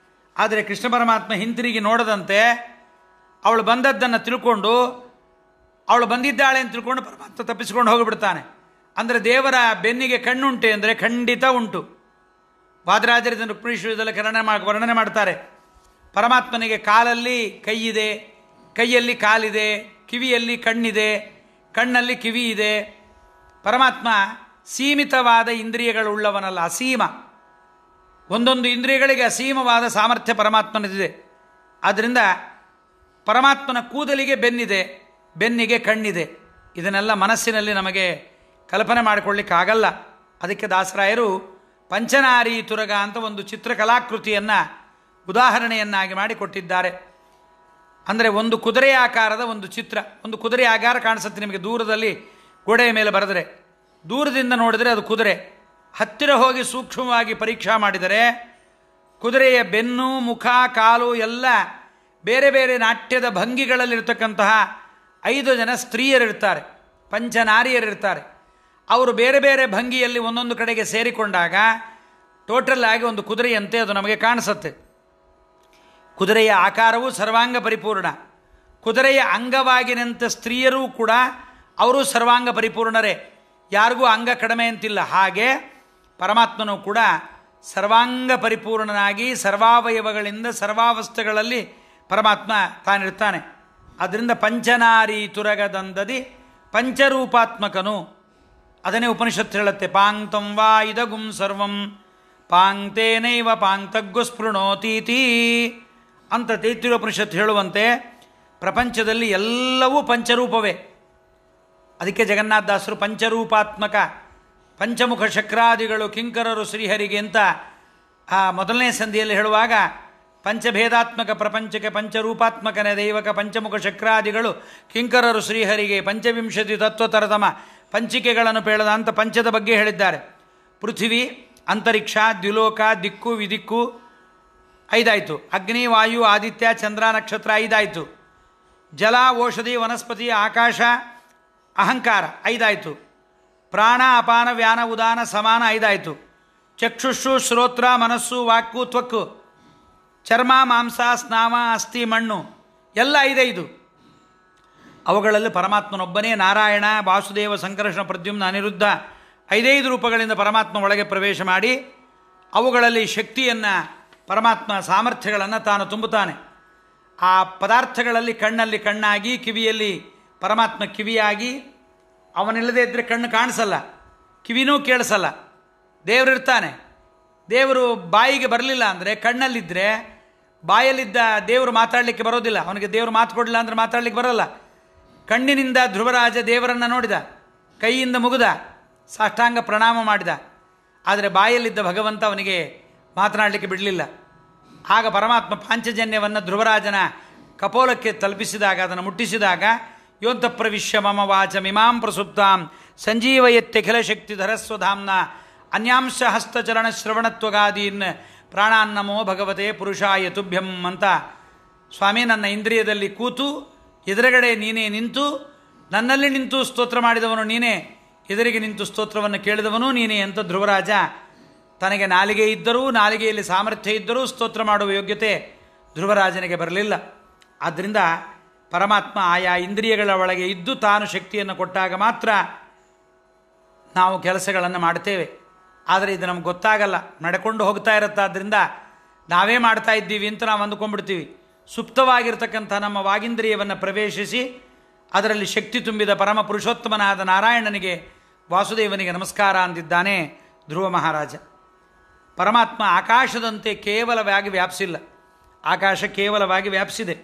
ಆದರೆ ಕೃಷ್ಣ ಪರಮಾತ್ಮ ಹಿಂತಿರುಗಿ ನೋಡದಂತೆ ಅವಳು ಬಂದದ್ದನ್ನು ತಿಳ್ಕೊಂಡು, ಅವಳು ಬಂದಿದ್ದಾಳೆ ಅಂತ ತಿಳ್ಕೊಂಡು ಪರಮಾತ್ಮ ತಪ್ಪಿಸಿಕೊಂಡು ಹೋಗಿಬಿಡ್ತಾನೆ. ಅಂದರೆ ದೇವರ ಬೆನ್ನಿಗೆ ಕಣ್ಣುಂಟೆ ಅಂದರೆ ಖಂಡಿತ ಉಂಟು. ವಾದರಾಜರ ರುಕ್ಮಿಣೀಶ್ವರದಲ್ಲಿ ವರ್ಣನೆ ಮಾಡ್ತಾರೆ. ಪರಮಾತ್ಮನಿಗೆ ಕಾಲಲ್ಲಿ ಕೈ ಇದೆ, ಕೈಯಲ್ಲಿ ಕಾಲಿದೆ, ಕಿವಿಯಲ್ಲಿ ಕಣ್ಣಿದೆ, ಕಣ್ಣಲ್ಲಿ ಕಿವಿ ಇದೆ. ಪರಮಾತ್ಮ ಸೀಮಿತವಾದ ಇಂದ್ರಿಯಗಳುಳ್ಳವನಲ್ಲ, ಅಸೀಮ. ಒಂದೊಂದು ಇಂದ್ರಿಯಗಳಿಗೆ ಅಸೀಮವಾದ ಸಾಮರ್ಥ್ಯ ಪರಮಾತ್ಮನದಿದೆ. ಆದ್ದರಿಂದ ಪರಮಾತ್ಮನ ಕೂದಲಿಗೆ ಬೆನ್ನಿದೆ, ಬೆನ್ನಿಗೆ ಕಣ್ಣಿದೆ. ಇದನ್ನೆಲ್ಲ ಮನಸ್ಸಿನಲ್ಲಿ ನಮಗೆ ಕಲ್ಪನೆ ಮಾಡಿಕೊಳ್ಳಿಕ್ಕಾಗಲ್ಲ. ಅದಕ್ಕೆ ದಾಸರಾಯರು ಪಂಚನಾರಿ ತುರಗ ಅಂತ ಒಂದು ಚಿತ್ರಕಲಾಕೃತಿಯನ್ನು ಉದಾಹರಣೆಯನ್ನಾಗಿ ಮಾಡಿಕೊಟ್ಟಿದ್ದಾರೆ. ಅಂದರೆ ಒಂದು ಕುದುರೆಯ ಆಕಾರದ ಒಂದು ಚಿತ್ರ, ಒಂದು ಕುದುರೆಯ ಆಕಾರ ಕಾಣಿಸುತ್ತೆ ನಿಮಗೆ ದೂರದಲ್ಲಿ ಗೋಡೆಯ ಮೇಲೆ ಬರೆದರೆ. ದೂರದಿಂದ ನೋಡಿದರೆ ಅದು ಕುದುರೆ. ಹತ್ತಿರ ಹೋಗಿ ಸೂಕ್ಷ್ಮವಾಗಿ ಪರೀಕ್ಷಾ ಮಾಡಿದರೆ ಕುದುರೆಯ ಬೆನ್ನು, ಮುಖ, ಕಾಲು ಎಲ್ಲ ಬೇರೆ ಬೇರೆ ನಾಟ್ಯದ ಭಂಗಿಗಳಲ್ಲಿರ್ತಕ್ಕಂತಹ 5 ಜನ ಸ್ತ್ರೀಯರಿರ್ತಾರೆ, ಪಂಚನಾರಿಯರಿರ್ತಾರೆ. ಅವರು ಬೇರೆ ಬೇರೆ ಭಂಗಿಯಲ್ಲಿ ಒಂದೊಂದು ಕಡೆಗೆ ಸೇರಿಕೊಂಡಾಗ ಟೋಟಲ್ ಆಗಿ ಒಂದು ಕುದುರೆಯಂತೆ ಅದು ನಮಗೆ ಕಾಣಿಸುತ್ತೆ. ಕುದುರೆಯ ಆಕಾರವು ಸರ್ವಾಂಗ ಪರಿಪೂರ್ಣ, ಕುದುರೆಯ ಅಂಗವಾಗಿ ನಿಂತ ಸ್ತ್ರೀಯರೂ ಕೂಡ ಅವರು ಸರ್ವಾಂಗ ಪರಿಪೂರ್ಣರೇ, ಯಾರಿಗೂ ಅಂಗ ಕಡಿಮೆ ಅಂತಿಲ್ಲ. ಹಾಗೆ ಪರಮಾತ್ಮನೂ ಕೂಡ ಸರ್ವಾಂಗ ಪರಿಪೂರ್ಣನಾಗಿ ಸರ್ವಾವಯವಗಳಿಂದ ಸರ್ವಾವಸ್ಥೆಗಳಲ್ಲಿ ಪರಮಾತ್ಮ ತಾನಿರ್ತಾನೆ. ಅದರಿಂದ ಪಂಚನಾರಿ ತುರಗದಂದದಿ ಪಂಚರೂಪಾತ್ಮಕನು. ಅದನ್ನೇ ಉಪನಿಷತ್ತು ಹೇಳುತ್ತೆ, ಪಾಂಕ್ತಂ ವಾ ಇದಗುಂ ಸರ್ವಂ ಪಾಂಕ್ತೇನೈವ ಪಾಂಕ್ತಗ್ಗು ಸ್ಪೃಣೋತೀತಿ ಅಂತ ತೈತ್ರಿಯೋಪನಿಷತ್ತು ಹೇಳುವಂತೆ ಪ್ರಪಂಚದಲ್ಲಿ ಎಲ್ಲವೂ ಪಂಚರೂಪವೇ. ಅದಕ್ಕೆ ಜಗನ್ನಾಥದಾಸರು ಪಂಚರೂಪಾತ್ಮಕ ಪಂಚಮುಖ ಶಕ್ರಾದಿಗಳು ಕಿಂಕರರು ಶ್ರೀಹರಿಗೆ ಅಂತ ಆ ಮೊದಲನೇ ಸಂಧಿಯಲ್ಲಿ ಹೇಳುವಾಗ, ಪಂಚಭೇದಾತ್ಮಕ ಪ್ರಪಂಚಕ್ಕೆ ಪಂಚರೂಪಾತ್ಮಕನೇ ದೈವಕ ಪಂಚಮುಖ ಶಕ್ರಾದಿಗಳು ಕಿಂಕರರು ಶ್ರೀಹರಿಗೆ ಪಂಚವಿಂಶತಿ ತತ್ವತರತಮ ಪಂಚಿಕೆಗಳನ್ನು ಪೇಳದ ಅಂತ ಪಂಚದ ಬಗ್ಗೆ ಹೇಳಿದ್ದಾರೆ. ಪೃಥ್ವಿ, ಅಂತರಿಕ್ಷ, ದ್ಯುಲೋಕ, ದಿಕ್ಕು, ವಿದಿಕ್ಕು 5 ಆಯಿತು. ಅಗ್ನಿ, ವಾಯು, ಆದಿತ್ಯ, ಚಂದ್ರ, ನಕ್ಷತ್ರ 5 ಆಯಿತು. ಜಲ, ಔಷಧಿ, ವನಸ್ಪತಿ, ಆಕಾಶ, ಅಹಂಕಾರ 5 ಆಯಿತು. ಪ್ರಾಣ, ಅಪಾನ, ವ್ಯಾನ, ಉದಾನ, ಸಮಾನ 5 ಆಯಿತು. ಚಕ್ಷುಷು, ಶ್ರೋತ್ರ, ಮನಸ್ಸು, ವಾಕ್ಕು, ತ್ವಕ್ಕು, ಚರ್ಮ, ಮಾಂಸ, ಸ್ನಾಮ, ಅಸ್ಥಿ, ಮಣ್ಣು ಎಲ್ಲ 5 ಅವುಗಳಲ್ಲಿ ಪರಮಾತ್ಮನೊಬ್ಬನೇ ನಾರಾಯಣ, ವಾಸುದೇವ, ಸಂಕರ್ಷಣ, ಪ್ರದ್ಯುಮ್ನ, ಅನಿರುದ್ಧ 5 ರೂಪಗಳಿಂದ ಪರಮಾತ್ಮ ಒಳಗೆ ಪ್ರವೇಶ ಮಾಡಿ ಅವುಗಳಲ್ಲಿ ಶಕ್ತಿಯನ್ನು ಪರಮಾತ್ಮ ಸಾಮರ್ಥ್ಯಗಳನ್ನು ತಾನು ತುಂಬುತ್ತಾನೆ. ಆ ಪದಾರ್ಥಗಳಲ್ಲಿ ಕಣ್ಣಲ್ಲಿ ಕಣ್ಣಾಗಿ, ಕಿವಿಯಲ್ಲಿ ಪರಮಾತ್ಮ ಕಿವಿಯಾಗಿ, ಅವನಿಲ್ಲದೆ ಇದ್ದರೆ ಕಣ್ಣು ಕಾಣಿಸಲ್ಲ, ಕಿವಿನೂ ಕೇಳಿಸಲ್ಲ. ದೇವರಿರ್ತಾನೆ. ದೇವರು ಬಾಯಿಗೆ ಬರಲಿಲ್ಲ ಅಂದರೆ, ಕಣ್ಣಲ್ಲಿದ್ದರೆ ಬಾಯಲ್ಲಿದ್ದ ದೇವರು ಮಾತಾಡಲಿಕ್ಕೆ ಬರೋದಿಲ್ಲ. ಅವನಿಗೆ ದೇವರು ಮಾತು ಕೊಡಲಿಲ್ಲ ಅಂದರೆ ಮಾತಾಡಲಿಕ್ಕೆ ಬರೋಲ್ಲ. ಕಣ್ಣಿನಿಂದ ಧ್ರುವರಾಜ ದೇವರನ್ನು ನೋಡಿದ, ಕೈಯಿಂದ ಮುಗಿದ, ಸಾಷ್ಟಾಂಗ ಪ್ರಣಾಮ ಮಾಡಿದ. ಆದರೆ ಬಾಯಲ್ಲಿದ್ದ ಭಗವಂತ ಅವನಿಗೆ ಮಾತನಾಡಲಿಕ್ಕೆ ಬಿಡಲಿಲ್ಲ. ಆಗ ಪರಮಾತ್ಮ ಪಾಂಚಜನ್ಯವನ್ನು ಧ್ರುವರಾಜನ ಕಪೋಲಕ್ಕೆ ತಲುಪಿಸಿದಾಗ, ಅದನ್ನು ಮುಟ್ಟಿಸಿದಾಗ, ಯೋಂತ ಪ್ರವಿಶ್ಯ ಮಮ ವಾಚ ಮಿಮಾಂ ಪ್ರಸುಪ್ತಾಂ ಸಂಜೀವಯತ್ಯಖಿಲ ಶಕ್ತಿ ಧರಸ್ವಧಾಮ್ನ ಅನ್ಯಾಂಶ ಹಸ್ತಚರಣ ಶ್ರವಣತ್ವಗಾದೀನ್ ಪ್ರಾಣಾನ್ನಮೋ ಭಗವತೆ ಪುರುಷಾಯ ತುಭ್ಯಂ ಅಂತ ಸ್ವಾಮಿ ನನ್ನ ಇಂದ್ರಿಯದಲ್ಲಿ ಕೂತು ಎದುರುಗಡೆ ನೀನೇ ನಿಂತು, ನನ್ನಲ್ಲಿ ನಿಂತು ಸ್ತೋತ್ರ ಮಾಡಿದವನು ನೀನೇ, ಎದುರಿಗೆ ನಿಂತು ಸ್ತೋತ್ರವನ್ನು ಕೇಳಿದವನು ನೀನೇ ಅಂತ ಧ್ರುವರಾಜ ತನಗೆ ನಾಲಿಗೆ ಇದ್ದರೂ, ನಾಲಿಗೆಯಲ್ಲಿ ಸಾಮರ್ಥ್ಯ ಇದ್ದರೂ ಸ್ತೋತ್ರ ಮಾಡುವ ಯೋಗ್ಯತೆ ಧ್ರುವರಾಜನಿಗೆ ಬರಲಿಲ್ಲ. ಆದ್ದರಿಂದ ಪರಮಾತ್ಮ ಆಯಾ ಇಂದ್ರಿಯಗಳ ಒಳಗೆ ಇದ್ದು ತಾನು ಶಕ್ತಿಯನ್ನು ಕೊಟ್ಟಾಗ ಮಾತ್ರ ನಾವು ಕೆಲಸಗಳನ್ನು ಮಾಡ್ತೇವೆ. ಆದರೆ ಇದು ನಮ್ಗೆ ಗೊತ್ತಾಗಲ್ಲ, ನಡ್ಕೊಂಡು ಹೋಗ್ತಾ ಇರುತ್ತಾದ್ದರಿಂದ ನಾವೇ ಮಾಡ್ತಾ ಇದ್ದೀವಿ ಅಂತ ನಾವು ಅಂದುಕೊಂಡ್ಬಿಡ್ತೀವಿ. ಸುಪ್ತವಾಗಿರ್ತಕ್ಕಂಥ ನಮ್ಮ ವಾಗೀಂದ್ರಿಯವನ್ನು ಪ್ರವೇಶಿಸಿ ಅದರಲ್ಲಿ ಶಕ್ತಿ ತುಂಬಿದ ಪರಮ ಪುರುಷೋತ್ತಮನಾದ ನಾರಾಯಣನಿಗೆ, ವಾಸುದೇವನಿಗೆ ನಮಸ್ಕಾರ ಅಂದಿದ್ದಾನೆ ಧ್ರುವ ಮಹಾರಾಜ. ಪರಮಾತ್ಮ ಆಕಾಶದಂತೆ ಕೇವಲವಾಗಿ ವ್ಯಾಪಿಸಿಲ್ಲ, ಆಕಾಶ ಕೇವಲವಾಗಿ ವ್ಯಾಪಿಸಿದೆ.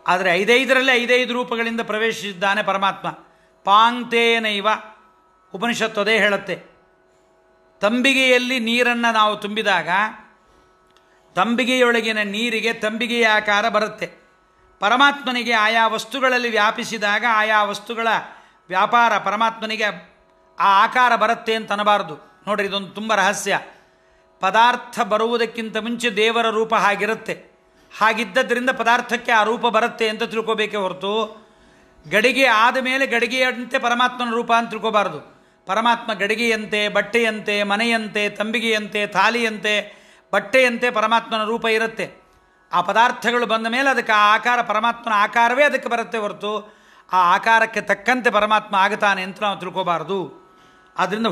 ಆದರೆ 5ರಲ್ಲಿ 5 ರೂಪಗಳಿಂದ ಪ್ರವೇಶಿಸಿದ್ದಾನೆ ಪರಮಾತ್ಮ. ಪಾಂಕ್ತೇನೈವ ಉಪನಿಷತ್ತು ಅದೇ ಹೇಳುತ್ತೆ. ತಂಬಿಗೆಯಲ್ಲಿ ನೀರನ್ನು ನಾವು ತುಂಬಿದಾಗ ತಂಬಿಗೆಯೊಳಗಿನ ನೀರಿಗೆ ತಂಬಿಗೆಯ ಆಕಾರ ಬರುತ್ತೆ. ಪರಮಾತ್ಮನಿಗೆ ಆಯಾ ವಸ್ತುಗಳಲ್ಲಿ ವ್ಯಾಪಿಸಿದಾಗ ಆಯಾ ವಸ್ತುಗಳ ವ್ಯಾಪಾರ ಪರಮಾತ್ಮನಿಗೆ ಆ ಆಕಾರ ಬರುತ್ತೆ ಅಂತ ಅನ್ನಬಾರದು. ನೋಡ್ರಿ, ಇದೊಂದು ತುಂಬ ರಹಸ್ಯ. ಪದಾರ್ಥ ಬರುವುದಕ್ಕಿಂತ ಮುಂಚೆ ದೇವರ ರೂಪ ಹಾಗಿರುತ್ತೆ, ಹಾಗಿದ್ದರಿಂದ ಪದಾರ್ಥಕ್ಕೆ ಆ ರೂಪ ಬರುತ್ತೆ ಅಂತ ತಿಳ್ಕೋಬೇಕೇ ಹೊರತು ಗಡಿಗೆ ಆದ ಮೇಲೆ ಗಡಿಗೆಯಂತೆ ಪರಮಾತ್ಮನ ರೂಪ ಅಂತ ತಿಳ್ಕೋಬಾರ್ದು. ಪರಮಾತ್ಮ ಗಡಿಗೆಯಂತೆ, ಬಟ್ಟೆಯಂತೆ, ಮನೆಯಂತೆ, ತಂಬಿಗೆಯಂತೆ, ಥಾಲಿಯಂತೆ, ಬಟ್ಟೆಯಂತೆ ಪರಮಾತ್ಮನ ರೂಪ ಇರುತ್ತೆ. ಆ ಪದಾರ್ಥಗಳು ಬಂದ ಮೇಲೆ ಅದಕ್ಕೆ ಆ ಆಕಾರ, ಪರಮಾತ್ಮನ ಆಕಾರವೇ ಅದಕ್ಕೆ ಬರುತ್ತೆ ಹೊರತು ಆ ಆಕಾರಕ್ಕೆ ತಕ್ಕಂತೆ ಪರಮಾತ್ಮ ಆಗುತ್ತಾನೆ ಅಂತ ನಾವು ತಿಳ್ಕೋಬಾರ್ದು. ಆದ್ದರಿಂದ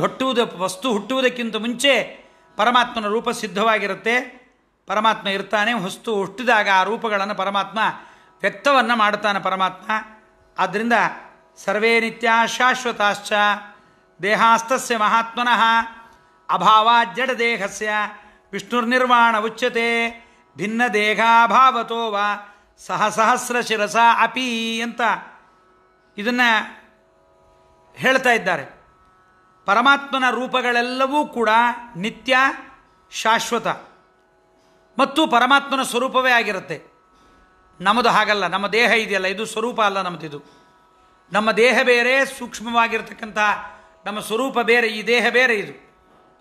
ವಸ್ತು ಹುಟ್ಟುವುದಕ್ಕಿಂತ ಮುಂಚೆ ಪರಮಾತ್ಮನ ರೂಪ ಸಿದ್ಧವಾಗಿರುತ್ತೆ. ಪರಮಾತ್ಮ ಇರ್ತಾನೆ. ವಸ್ತು ಹುಟ್ಟಿದಾಗ ಆ ರೂಪಗಳನ್ನು ಪರಮಾತ್ಮ ವ್ಯಕ್ತವನ್ನು ಮಾಡ್ತಾನೆ ಪರಮಾತ್ಮ. ಆದ್ದರಿಂದ ಸರ್ವೇ ನಿತ್ಯ ಶಾಶ್ವತಾಶ್ಚ ದೇಹಾಸ್ತಸ್ಯ ಮಹಾತ್ಮನಃ ಅಭಾವಾತ್ ಜಡ ದೇಹಸ್ಯ ವಿಷ್ಣುರ್ನಿರ್ವಾಣ ಉಚ್ಯತೆ ಭಿನ್ನ ದೇಹಾಭಾವತೋ ವಾ ಸಹಸ್ರ ಶಿರಸ ಅಪಿ ಅಂತ ಇದನ್ನು ಹೇಳ್ತಾ ಇದ್ದಾರೆ. ಪರಮಾತ್ಮನ ರೂಪಗಳೆಲ್ಲವೂ ಕೂಡ ನಿತ್ಯ, ಶಾಶ್ವತ ಮತ್ತು ಪರಮಾತ್ಮನ ಸ್ವರೂಪವೇ ಆಗಿರುತ್ತೆ. ನಮ್ಮದು ಹಾಗಲ್ಲ. ನಮ್ಮ ದೇಹ ಇದೆಯಲ್ಲ, ಇದು ಸ್ವರೂಪ ಅಲ್ಲ ನಮ್ಮದಿದು. ನಮ್ಮ ದೇಹ ಬೇರೆ, ಸೂಕ್ಷ್ಮವಾಗಿರ್ತಕ್ಕಂಥ ನಮ್ಮ ಸ್ವರೂಪ ಬೇರೆ, ಈ ದೇಹ ಬೇರೆ.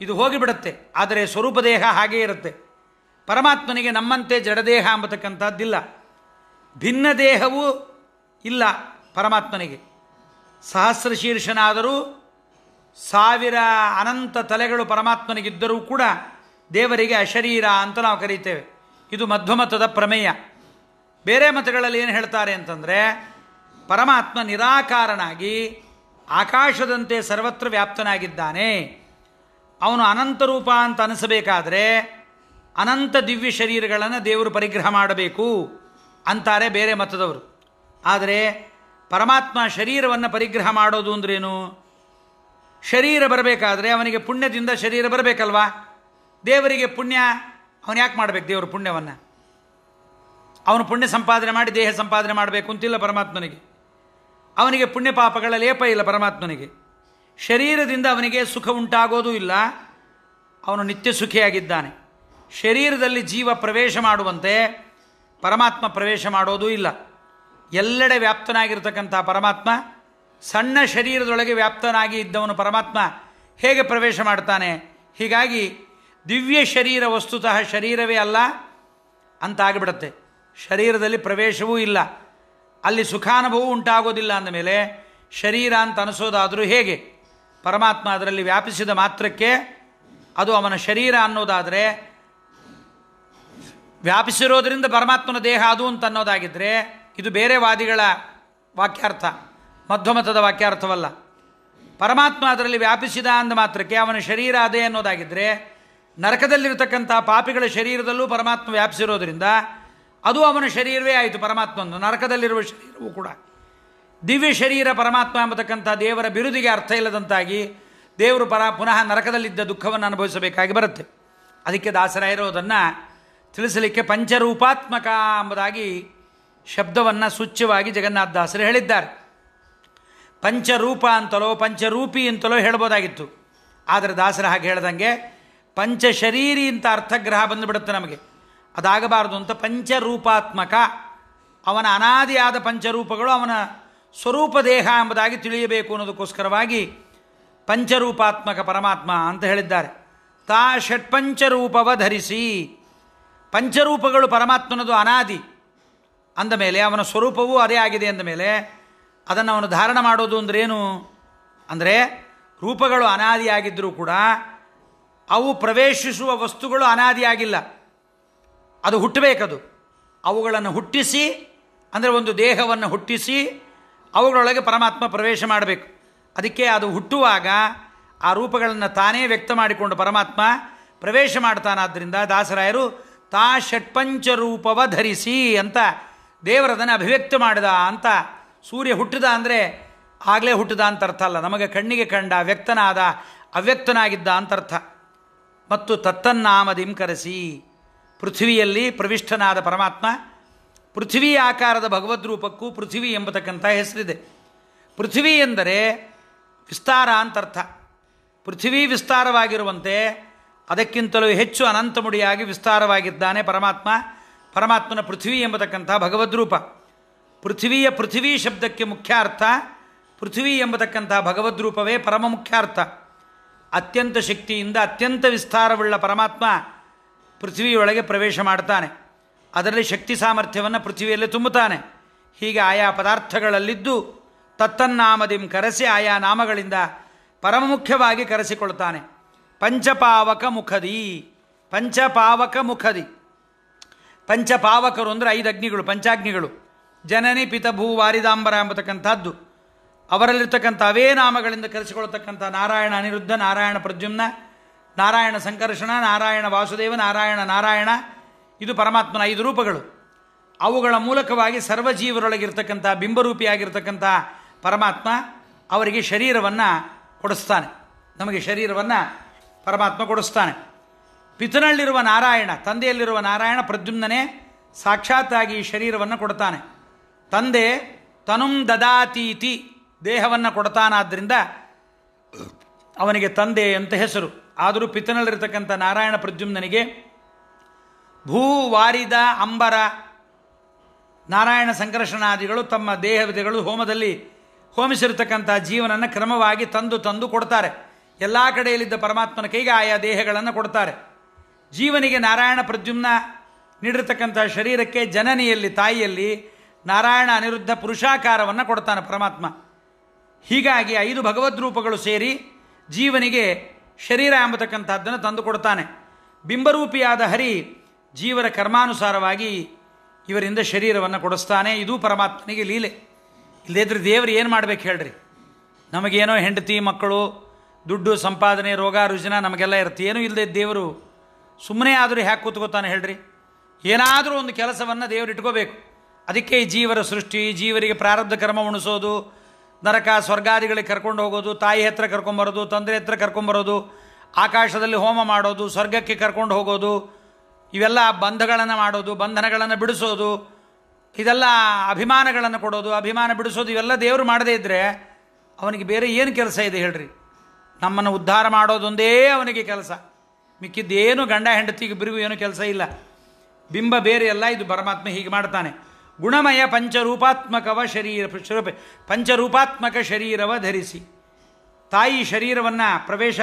ಇದು ಹೋಗಿಬಿಡುತ್ತೆ. ಆದರೆ ಸ್ವರೂಪ ದೇಹ ಹಾಗೇ ಇರುತ್ತೆ. ಪರಮಾತ್ಮನಿಗೆ ನಮ್ಮಂತೆ ಜಡದೇಹ ಎಂಬತಕ್ಕಂಥದ್ದಿಲ್ಲ. ಭಿನ್ನ ದೇಹವೂ ಇಲ್ಲ ಪರಮಾತ್ಮನಿಗೆ. ಸಹಸ್ರ ಶೀರ್ಷನಾದರೂ 1000 ಅನಂತ ತಲೆಗಳು ಪರಮಾತ್ಮನಿಗಿದ್ದರೂ ಕೂಡ ದೇವರಿಗೆ ಅಶರೀರ ಅಂತ ನಾವು ಕರೀತೇವೆ. ಇದು ಮಧ್ವಮತದ ಪ್ರಮೇಯ. ಬೇರೆ ಮತಗಳಲ್ಲಿ ಏನು ಹೇಳ್ತಾರೆ ಅಂತಂದರೆ, ಪರಮಾತ್ಮ ನಿರಾಕಾರನಾಗಿ ಆಕಾಶದಂತೆ ಸರ್ವತ್ರ ವ್ಯಾಪ್ತನಾಗಿದ್ದಾನೆ. ಅವನು ಅನಂತ ರೂಪ ಅಂತ ಅನಿಸಬೇಕಾದ್ರೆ ಅನಂತ ದಿವ್ಯ ಶರೀರಗಳನ್ನು ದೇವರು ಪರಿಗ್ರಹ ಮಾಡಬೇಕು ಅಂತಾರೆ ಬೇರೆ ಮತದವರು. ಆದರೆ ಪರಮಾತ್ಮ ಶರೀರವನ್ನು ಪರಿಗ್ರಹ ಮಾಡೋದು ಅಂದ್ರೇನು? ಶರೀರ ಬರಬೇಕಾದ್ರೆ ಅವನಿಗೆ ಪುಣ್ಯದಿಂದ ಶರೀರ ಬರಬೇಕಲ್ವಾ? ದೇವರಿಗೆ ಪುಣ್ಯ ಅವನು ಯಾಕೆ ಮಾಡಬೇಕು? ದೇವರು ಪುಣ್ಯವನ್ನು ಅವನು ಪುಣ್ಯ ಸಂಪಾದನೆ ಮಾಡಿ ದೇಹ ಸಂಪಾದನೆ ಮಾಡಬೇಕು ಅಂತಿಲ್ಲ ಪರಮಾತ್ಮನಿಗೆ. ಅವನಿಗೆ ಪುಣ್ಯ ಪಾಪಗಳ ಲೇಪ ಇಲ್ಲ ಪರಮಾತ್ಮನಿಗೆ. ಶರೀರದಿಂದ ಅವನಿಗೆ ಸುಖ ಉಂಟಾಗೋದೂ ಇಲ್ಲ, ಅವನು ನಿತ್ಯ ಸುಖಿಯಾಗಿದ್ದಾನೆ. ಶರೀರದಲ್ಲಿ ಜೀವ ಪ್ರವೇಶ ಮಾಡುವಂತೆ ಪರಮಾತ್ಮ ಪ್ರವೇಶ ಮಾಡೋದೂ ಇಲ್ಲ. ಎಲ್ಲೆಡೆ ವ್ಯಾಪ್ತನಾಗಿರ್ತಕ್ಕಂಥ ಪರಮಾತ್ಮ ಸಣ್ಣ ಶರೀರದೊಳಗೆ ವ್ಯಾಪ್ತನಾಗಿ ಇದ್ದವನು ಪರಮಾತ್ಮ ಹೇಗೆ ಪ್ರವೇಶ ಮಾಡ್ತಾನೆ? ಹೀಗಾಗಿ ದಿವ್ಯ ಶರೀರ ವಸ್ತುತಃ ಶರೀರವೇ ಅಲ್ಲ ಅಂತಾಗಿಬಿಡುತ್ತೆ. ಶರೀರದಲ್ಲಿ ಪ್ರವೇಶವೂ ಇಲ್ಲ, ಅಲ್ಲಿ ಸುಖಾನುಭವೂ ಉಂಟಾಗೋದಿಲ್ಲ. ಅಂದಮೇಲೆ ಶರೀರ ಅಂತ ಅನಿಸೋದಾದರೂ ಹೇಗೆ? ಪರಮಾತ್ಮ ಅದರಲ್ಲಿ ವ್ಯಾಪಿಸಿದ ಮಾತ್ರಕ್ಕೆ ಅದು ಅವನ ಶರೀರ ಅನ್ನೋದಾದರೆ, ವ್ಯಾಪಿಸಿರೋದರಿಂದ ಪರಮಾತ್ಮನ ದೇಹ ಅದು ಅಂತ ಅನ್ನೋದಾಗಿದ್ದರೆ ಇದು ಬೇರೆ ವಾದಿಗಳ ವಾಕ್ಯಾರ್ಥ, ಮಧ್ವಮತದ ವಾಕ್ಯಾರ್ಥವಲ್ಲ. ಪರಮಾತ್ಮ ಅದರಲ್ಲಿ ವ್ಯಾಪಿಸಿದ ಅಂದ ಮಾತ್ರಕ್ಕೆ ಅವನ ಶರೀರ ಅದೇ ಅನ್ನೋದಾಗಿದ್ದರೆ, ನರಕದಲ್ಲಿರತಕ್ಕಂಥ ಪಾಪಿಗಳ ಶರೀರದಲ್ಲೂ ಪರಮಾತ್ಮ ವ್ಯಾಪಿಸಿರೋದ್ರಿಂದ ಅದು ಅವನ ಶರೀರವೇ ಆಯಿತು ಪರಮಾತ್ಮನು. ನರಕದಲ್ಲಿರುವ ಶರೀರವೂ ಕೂಡ ದಿವ್ಯ ಶರೀರ ಪರಮಾತ್ಮ ಎಂಬತಕ್ಕಂಥ ದೇವರ ಬಿರುದಿಗೆ ಅರ್ಥ ಇಲ್ಲದಂತಾಗಿ ದೇವರು ಪುನಃ ನರಕದಲ್ಲಿದ್ದ ದುಃಖವನ್ನು ಅನುಭವಿಸಬೇಕಾಗಿ ಬರುತ್ತೆ. ಅದಕ್ಕೆ ದಾಸರಾಯರೋದನ್ನು ತಿಳಿಸಲಿಕ್ಕೆ ಪಂಚರೂಪಾತ್ಮಕ ಎಂಬುದಾಗಿ ಶಬ್ದವನ್ನು ಸೂಚ್ಯವಾಗಿ ಜಗನ್ನಾಥದಾಸರು ಹೇಳಿದ್ದಾರೆ. ಪಂಚರೂಪ ಅಂತಲೋ ಪಂಚರೂಪಿ ಅಂತಲೋ ಹೇಳ್ಬೋದಾಗಿತ್ತು. ಆದರೆ ದಾಸರ ಹಾಗೆ ಹೇಳ್ದಂಗೆ ಪಂಚಶರೀರಿ ಅಂತ ಅರ್ಥಗ್ರಹ ಬಂದುಬಿಡುತ್ತೆ ನಮಗೆ. ಅದಾಗಬಾರದು ಅಂತ ಪಂಚರೂಪಾತ್ಮಕ, ಅವನ ಅನಾದಿಯಾದ ಪಂಚರೂಪಗಳು ಅವನ ಸ್ವರೂಪ ದೇಹ ಎಂಬುದಾಗಿ ತಿಳಿಯಬೇಕು ಅನ್ನೋದಕ್ಕೋಸ್ಕರವಾಗಿ ಪಂಚರೂಪಾತ್ಮಕ ಪರಮಾತ್ಮ ಅಂತ ಹೇಳಿದ್ದಾರೆ. ತಾ ಷಟ್ಪಂಚರೂಪವ ಧರಿಸಿ, ಪಂಚರೂಪಗಳು ಪರಮಾತ್ಮನದು ಅನಾದಿ ಅಂದ ಮೇಲೆ ಅವನ ಸ್ವರೂಪವೂ ಅದೇ ಆಗಿದೆ ಅಂದ ಮೇಲೆ ಅದನ್ನು ಅವನು ಧಾರಣ ಮಾಡೋದು ಅಂದ್ರೇನು? ಅಂದರೆ ರೂಪಗಳು ಅನಾದಿಯಾಗಿದ್ದರೂ ಕೂಡ ಅವು ಪ್ರವೇಶಿಸುವ ವಸ್ತುಗಳು ಅನಾದಿಯಾಗಿಲ್ಲ, ಅದು ಹುಟ್ಟಬೇಕದು. ಅವುಗಳನ್ನು ಹುಟ್ಟಿಸಿ, ಅಂದರೆ ಒಂದು ದೇಹವನ್ನು ಹುಟ್ಟಿಸಿ ಅವುಗಳೊಳಗೆ ಪರಮಾತ್ಮ ಪ್ರವೇಶ ಮಾಡಬೇಕು. ಅದಕ್ಕೆ ಅದು ಹುಟ್ಟುವಾಗ ಆ ರೂಪಗಳನ್ನು ತಾನೇ ವ್ಯಕ್ತ ಮಾಡಿಕೊಂಡು ಪರಮಾತ್ಮ ಪ್ರವೇಶ ಮಾಡ್ತಾನಾದ್ದರಿಂದ ದಾಸರಾಯರು ತಾ ಷಟ್ಪಂಚರೂಪವ ಧರಿಸಿ ಅಂತ ದೇವರದನ್ನು ಅಭಿವ್ಯಕ್ತ ಮಾಡಿದ ಅಂತ. ಸೂರ್ಯ ಹುಟ್ಟಿದ ಅಂದರೆ ಆಗಲೇ ಹುಟ್ಟಿದ ಅಂತ ಅರ್ಥ ಅಲ್ಲ, ನಮಗೆ ಕಣ್ಣಿಗೆ ಕಂಡ ವ್ಯಕ್ತನಾದ ಅವ್ಯಕ್ತನಾಗಿದ್ದ ಅಂತ ಅರ್ಥ. ಮತ್ತು ತತ್ತನ್ನಾಮದಿಂ ಕರೆಸಿ, ಪೃಥ್ವಿಯಲ್ಲಿ ಪ್ರವಿಷ್ಟನಾದ ಪರಮಾತ್ಮ, ಪೃಥ್ವಿ ಆಕಾರದ ಭಗವದ್ರೂಪಕ್ಕೂ ಪೃಥ್ವಿ ಎಂಬತಕ್ಕಂಥ ಹೆಸರಿದೆ. ಪೃಥ್ವಿ ಎಂದರೆ ವಿಸ್ತಾರ ಅಂತ ಅರ್ಥ. ಪೃಥ್ವಿ ವಿಸ್ತಾರವಾಗಿರುವಂತೆ ಅದಕ್ಕಿಂತಲೂ ಹೆಚ್ಚು ಅನಂತಮುಡಿಯಾಗಿ ವಿಸ್ತಾರವಾಗಿದ್ದಾನೆ ಪರಮಾತ್ಮ. ಪರಮಾತ್ಮನ ಪೃಥ್ವಿ ಎಂಬತಕ್ಕಂಥ ಭಗವದ್ರೂಪ. ಪೃಥ್ವಿಯ ಪೃಥ್ವಿ ಶಬ್ದಕ್ಕೆ ಮುಖ್ಯ ಅರ್ಥ ಪೃಥ್ವಿ ಎಂಬತಕ್ಕಂಥ ಭಗವದ್ರೂಪವೇ ಪರಮ ಮುಖ್ಯ ಅರ್ಥ. ಅತ್ಯಂತ ಶಕ್ತಿಯಿಂದ ಅತ್ಯಂತ ವಿಸ್ತಾರವುಳ್ಳ ಪರಮಾತ್ಮ ಪೃಥ್ವಿಯೊಳಗೆ ಪ್ರವೇಶ ಮಾಡ್ತಾನೆ. ಅದರಲ್ಲಿ ಶಕ್ತಿ ಸಾಮರ್ಥ್ಯವನ್ನು ಪೃಥ್ವಿಯಲ್ಲಿ ತುಂಬುತ್ತಾನೆ. ಹೀಗೆ ಆಯಾ ಪದಾರ್ಥಗಳಲ್ಲಿದ್ದು ತತ್ತನ್ನಾಮದಿಂ ಕರೆಸಿ ಆಯಾ ನಾಮಗಳಿಂದ ಪರಮ ಮುಖ್ಯವಾಗಿ ಕರೆಸಿಕೊಳ್ತಾನೆ. ಪಂಚಪಾವಕ ಮುಖದಿ, ಪಂಚಪಾವಕ ಮುಖದಿ. ಪಂಚಪಾವಕರು ಅಂದರೆ 5 ಅಗ್ನಿಗಳು, ಪಂಚಾಗ್ನಿಗಳು. ಜನನಿ ಪಿತ ಭೂ ವಾರಿದಾಂಬರ ಎಂಬತಕ್ಕಂಥದ್ದು. ಅವರಲ್ಲಿರ್ತಕ್ಕಂಥ ಅವೇ ನಾಮಗಳಿಂದ ಕರೆಸಿಕೊಳ್ತಕ್ಕಂಥ ನಾರಾಯಣ ಅನಿರುದ್ಧ, ನಾರಾಯಣ ಪ್ರದ್ಯುಮ್ನ, ನಾರಾಯಣ ಸಂಕರ್ಷಣ, ನಾರಾಯಣ ವಾಸುದೇವ, ನಾರಾಯಣ ಇದು ಪರಮಾತ್ಮನ 5 ರೂಪಗಳು. ಅವುಗಳ ಮೂಲಕವಾಗಿ ಸರ್ವಜೀವರೊಳಗಿರ್ತಕ್ಕಂಥ ಬಿಂಬರೂಪಿಯಾಗಿರ್ತಕ್ಕಂಥ ಪರಮಾತ್ಮ ಅವರಿಗೆ ಶರೀರವನ್ನು ಕೊಡಿಸ್ತಾನೆ. ನಮಗೆ ಶರೀರವನ್ನು ಪರಮಾತ್ಮ ಕೊಡಿಸ್ತಾನೆ. ಪಿತನಲ್ಲಿರುವ ನಾರಾಯಣ, ತಂದೆಯಲ್ಲಿರುವ ನಾರಾಯಣ ಪ್ರದ್ಯುಮ್ನನೇ ಸಾಕ್ಷಾತ್ತಾಗಿ ಈ ಶರೀರವನ್ನು ಕೊಡ್ತಾನೆ. ತಂದೆ ತನುಂ ದದಾತೀತಿ ದೇಹವನ್ನು ಕೊಡ್ತಾನಾದ್ದರಿಂದ ಅವನಿಗೆ ತಂದೆ ಅಂತ ಹೆಸರು. ಆದರೂ ಪಿತನಲ್ಲಿರ್ತಕ್ಕಂಥ ನಾರಾಯಣ ಪ್ರದ್ಯುಮ್ನನಿಗೆ ಭೂ ವಾರಿದ ಅಂಬರ ನಾರಾಯಣ ಸಂಕರ್ಷಣಾದಿಗಳು ತಮ್ಮ ದೇಹವಿದೆಗಳು ಹೋಮದಲ್ಲಿ ಹೋಮಿಸಿರ್ತಕ್ಕಂಥ ಜೀವನನ್ನು ಕ್ರಮವಾಗಿ ತಂದು ಕೊಡ್ತಾರೆ. ಎಲ್ಲ ಕಡೆಯಲ್ಲಿದ್ದ ಪರಮಾತ್ಮನ ಕೈಗೆ ಆಯಾ ದೇಹಗಳನ್ನು ಕೊಡ್ತಾರೆ. ಜೀವನಿಗೆ ನಾರಾಯಣ ಪ್ರದ್ಯುಮ್ನ ನೀಡಿರ್ತಕ್ಕಂಥ ಶರೀರಕ್ಕೆ ಜನನಿಯಲ್ಲಿ ತಾಯಿಯಲ್ಲಿ ನಾರಾಯಣ ಅನಿರುದ್ಧ ಪುರುಷಾಕಾರವನ್ನು ಕೊಡ್ತಾನೆ ಪರಮಾತ್ಮ. ಹೀಗಾಗಿ 5 ಭಗವದ್ರೂಪಗಳು ಸೇರಿ ಜೀವನಿಗೆ ಶರೀರ ಎಂಬತಕ್ಕಂಥದ್ದನ್ನು ತಂದು ಕೊಡ್ತಾನೆ. ಬಿಂಬರೂಪಿಯಾದ ಹರಿ ಜೀವರ ಕರ್ಮಾನುಸಾರವಾಗಿ ಇವರಿಂದ ಶರೀರವನ್ನು ಕೊಡಿಸ್ತಾನೆ. ಇದು ಪರಮಾತ್ಮನಿಗೆ ಲೀಲೆ. ಇಲ್ಲದಿದ್ದರೆ ದೇವರು ಏನು ಮಾಡ್ಬೇಕು ಹೇಳ್ರಿ? ನಮಗೇನೋ ಹೆಂಡತಿ ಮಕ್ಕಳು ದುಡ್ಡು ಸಂಪಾದನೆ ರೋಗ ರುಜಿನ ನಮಗೆಲ್ಲ ಇರುತ್ತೆ. ಏನೂ ಇಲ್ಲದೆ ದೇವರು ಸುಮ್ಮನೆ ಆದರೂ ಹ್ಯಾಕೆ ಕೂತ್ಕೋತಾನೆ ಹೇಳ್ರಿ? ಏನಾದರೂ ಒಂದು ಕೆಲಸವನ್ನು ದೇವರು ಇಟ್ಕೋಬೇಕು. ಅದಕ್ಕೆ ಈ ಜೀವರ ಸೃಷ್ಟಿ, ಜೀವರಿಗೆ ಪ್ರಾರಬ್ಧ ಕರ್ಮ ಉಣಿಸೋದು, ನರಕ ಸ್ವರ್ಗಾದಿಗಳಿಗೆ ಕರ್ಕೊಂಡು ಹೋಗೋದು, ತಾಯಿ ಹತ್ರ ಕರ್ಕೊಂಬರೋದು, ತಂದೆ ಹತ್ರ ಕರ್ಕೊಂಬರೋದು, ಆಕಾಶದಲ್ಲಿ ಹೋಮ ಮಾಡೋದು, ಸ್ವರ್ಗಕ್ಕೆ ಕರ್ಕೊಂಡು ಹೋಗೋದು, ಇವೆಲ್ಲ ಬಂಧಗಳನ್ನು ಮಾಡೋದು, ಬಂಧನಗಳನ್ನು ಬಿಡಿಸೋದು, ಇದೆಲ್ಲ ಅಭಿಮಾನಗಳನ್ನು ಕೊಡೋದು, ಅಭಿಮಾನ ಬಿಡಿಸೋದು, ಇವೆಲ್ಲ ದೇವರು ಮಾಡದೇ ಇದ್ದರೆ ಅವನಿಗೆ ಬೇರೆ ಏನು ಕೆಲಸ ಇದೆ ಹೇಳ್ರಿ? ನಮ್ಮನ್ನು ಉದ್ಧಾರ ಮಾಡೋದೊಂದೇ ಅವನಿಗೆ ಕೆಲಸ. ಮಿಕ್ಕಿದ್ದೇನು ಗಂಡ ಹೆಂಡತಿಗೆ ಬಿರಿವು ಏನೂ ಕೆಲಸ ಇಲ್ಲ. ಬಿಂಬ ಬೇರೆ ಎಲ್ಲ, ಇದು ಪರಮಾತ್ಮ ಹೀಗೆ ಮಾಡ್ತಾನೆ. ಗುಣಮಯ ಪಂಚರೂಪಾತ್ಮಕ ಶರೀರವ ಧರಿಸಿ. ತಾಯಿ ಶರೀರವನ್ನು ಪ್ರವೇಶ,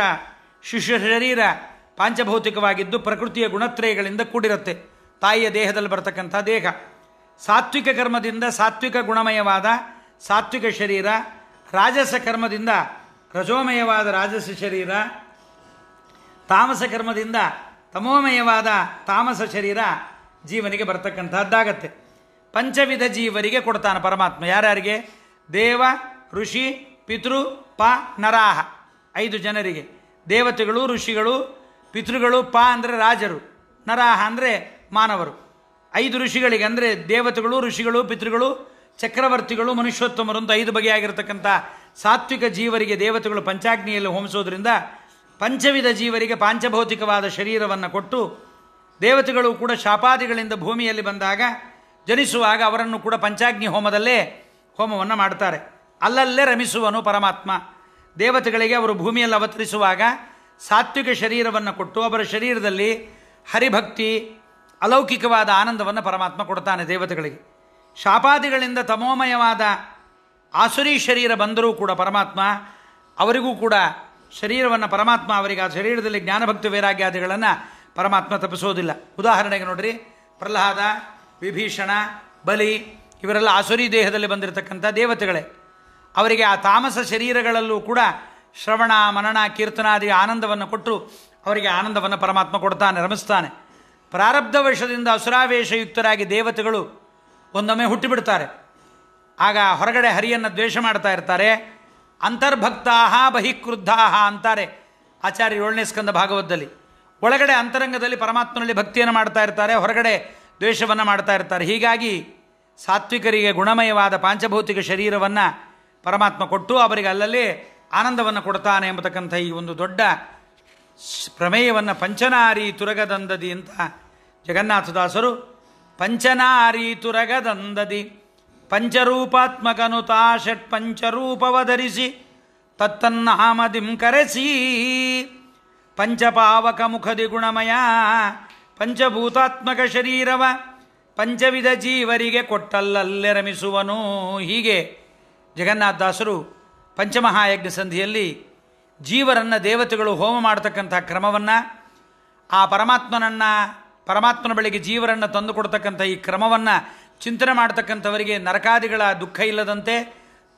ಶಿಶು ಶರೀರ ಪಾಂಚಭೌತಿಕವಾಗಿದ್ದು ಪ್ರಕೃತಿಯ ಗುಣತ್ರಯಗಳಿಂದ ಕೂಡಿರುತ್ತೆ. ತಾಯಿಯ ದೇಹದಲ್ಲಿ ಬರ್ತಕ್ಕಂಥ ದೇಹ ಸಾತ್ವಿಕ ಕರ್ಮದಿಂದ ಸಾತ್ವಿಕ ಗುಣಮಯವಾದ ಸಾತ್ವಿಕ ಶರೀರ, ರಾಜಸ ಕರ್ಮದಿಂದ ರಜೋಮಯವಾದ ರಾಜಸ ಶರೀರ, ತಾಮಸ ಕರ್ಮದಿಂದ ತಮೋಮಯವಾದ ತಾಮಸ ಶರೀರ ಜೀವನಿಗೆ ಬರ್ತಕ್ಕಂಥದ್ದಾಗತ್ತೆ. ಪಂಚವಿಧ ಜೀವರಿಗೆ ಕೊಡ್ತಾನೆ ಪರಮಾತ್ಮ. ಯಾರ್ಯಾರಿಗೆ? ದೇವ, ಋಷಿ, ಪಿತೃ, ನರಾಹ. 5 ಜನರಿಗೆ. ದೇವತೆಗಳು, ಋಷಿಗಳು, ಪಿತೃಗಳು, ಅಂದರೆ ರಾಜರು, ನರಾಹ ಅಂದರೆ ಮಾನವರು. 5 ಋಷಿಗಳಿಗೆ ಅಂದರೆ ದೇವತೆಗಳು, ಋಷಿಗಳು, ಪಿತೃಗಳು, ಚಕ್ರವರ್ತಿಗಳು, ಮನುಷ್ಯೋತ್ತಮರು ಅಂತ 5 ಬಗೆಯಾಗಿರ್ತಕ್ಕಂಥ ಸಾತ್ವಿಕ ಜೀವರಿಗೆ ದೇವತೆಗಳು ಪಂಚಾಗ್ನಿಯಲ್ಲಿ ಹೋಮಿಸೋದ್ರಿಂದ ಪಂಚವಿಧ ಜೀವರಿಗೆ ಪಾಂಚಭೌತಿಕವಾದ ಶರೀರವನ್ನು ಕೊಟ್ಟು, ದೇವತೆಗಳು ಕೂಡ ಶಾಪಾದಿಗಳಿಂದ ಭೂಮಿಯಲ್ಲಿ ಬಂದಾಗ ಜನಿಸುವಾಗ ಅವರನ್ನು ಕೂಡ ಪಂಚಾಗ್ನಿ ಹೋಮದಲ್ಲೇ ಹೋಮವನ್ನು ಮಾಡ್ತಾರೆ. ಅಲ್ಲಲ್ಲೇ ರಮಿಸುವನು ಪರಮಾತ್ಮ. ದೇವತೆಗಳಿಗೆ ಅವರು ಭೂಮಿಯಲ್ಲಿ ಅವತರಿಸುವಾಗ ಸಾತ್ವಿಕ ಶರೀರವನ್ನು ಕೊಟ್ಟು ಅವರ ಶರೀರದಲ್ಲಿ ಹರಿಭಕ್ತಿ ಅಲೌಕಿಕವಾದ ಆನಂದವನ್ನು ಪರಮಾತ್ಮ ಕೊಡ್ತಾನೆ ದೇವತೆಗಳಿಗೆ. ಶಾಪಾದಿಗಳಿಂದ ತಮೋಮಯವಾದ ಆಸುರಿ ಶರೀರ ಬಂದರೂ ಕೂಡ ಪರಮಾತ್ಮ ಅವರಿಗೂ ಕೂಡ ಶರೀರವನ್ನು ಪರಮಾತ್ಮ ಅವರಿಗೆ ಆ ಶರೀರದಲ್ಲಿ ಜ್ಞಾನಭಕ್ತಿ ವೈರಾಗ್ಯಾದಿಗಳನ್ನು ಪರಮಾತ್ಮ ತಪ್ಪಿಸೋದಿಲ್ಲ. ಉದಾಹರಣೆಗೆ ನೋಡ್ರಿ, ಪ್ರಹ್ಲಾದ, ವಿಭೀಷಣ, ಬಲಿ ಇವರೆಲ್ಲ ಆಸುರಿ ದೇಹದಲ್ಲಿ ಬಂದಿರತಕ್ಕಂಥ ದೇವತೆಗಳೇ. ಅವರಿಗೆ ಆ ತಾಮಸ ಶರೀರಗಳಲ್ಲೂ ಕೂಡ ಶ್ರವಣ ಮನನ ಕೀರ್ತನಾದಿ ಆನಂದವನ್ನು ಕೊಟ್ಟು ಅವರಿಗೆ ಆನಂದವನ್ನು ಪರಮಾತ್ಮ ಕೊಡ್ತಾನೆ, ರಮಿಸ್ತಾನೆ. ಪ್ರಾರಬ್ಧ ವಶದಿಂದ ಅಸುರಾವೇಶಯುಕ್ತರಾಗಿ ದೇವತೆಗಳು ಒಂದೊಮ್ಮೆ ಹುಟ್ಟಿಬಿಡ್ತಾರೆ. ಆಗ ಹೊರಗಡೆ ಹರಿಯನ್ನು ದ್ವೇಷ ಮಾಡ್ತಾ ಇರ್ತಾರೆ. ಅಂತರ್ಭಕ್ತಾಹ ಬಹಿಕ್ರುದ್ಧಾಹ ಅಂತಾರೆ ಆಚಾರ್ಯ 7ನೇ ಸ್ಕಂದ ಭಾಗವತದಲ್ಲಿ. ಒಳಗಡೆ ಅಂತರಂಗದಲ್ಲಿ ಪರಮಾತ್ಮನಲ್ಲಿ ಭಕ್ತಿಯನ್ನು ಮಾಡ್ತಾ ಇರ್ತಾರೆ, ಹೊರಗಡೆ ದ್ವೇಷವನ್ನು ಮಾಡ್ತಾ ಇರ್ತಾರೆ. ಹೀಗಾಗಿ ಸಾತ್ವಿಕರಿಗೆ ಗುಣಮಯವಾದ ಪಾಂಚಭೌತಿಕ ಶರೀರವನ್ನು ಪರಮಾತ್ಮ ಕೊಟ್ಟು ಅವರಿಗೆ ಅಲ್ಲಲ್ಲಿ ಆನಂದವನ್ನು ಕೊಡ್ತಾನೆ ಎಂಬತಕ್ಕಂಥ ಈ ಒಂದು ದೊಡ್ಡ ಪ್ರಮೇಯವನ್ನು ಪಂಚನಾರಿ ತುರಗದಂದದಿ ಅಂತ ಜಗನ್ನಾಥದಾಸರು ಪಂಚನಾರಿ ತುರಗದಂದದಿ ಪಂಚರೂಪಾತ್ಮಕನುತಾ ಷಟ್ ಪಂಚರೂಪವಧರಿಸಿ ತತ್ತನ್ನಾಮದಿಂ ಕರೆಸಿ ಪಂಚಪಾವಕ ಮುಖದಿ ಗುಣಮಯ ಪಂಚಭೂತಾತ್ಮಕ ಶರೀರವ ಪಂಚವಿಧ ಜೀವರಿಗೆ ಕೊಟ್ಟಲ್ಲಲ್ಲೇ ರಮಿಸುವನು. ಹೀಗೆ ಜಗನ್ನಾಥದಾಸರು ಪಂಚಮಹಾಯಜ್ಞ ಸಂಧಿಯಲ್ಲಿ ಜೀವರನ್ನು ದೇವತೆಗಳು ಹೋಮ ಮಾಡತಕ್ಕಂಥ ಕ್ರಮವನ್ನು, ಆ ಪರಮಾತ್ಮನ ಬಳಿಗೆ ಜೀವರನ್ನು ತಂದು ಕೊಡ್ತಕ್ಕಂಥ ಈ ಕ್ರಮವನ್ನು ಚಿಂತನೆ ಮಾಡ್ತಕ್ಕಂಥವರಿಗೆ ನರಕಾದಿಗಳ ದುಃಖ ಇಲ್ಲದಂತೆ,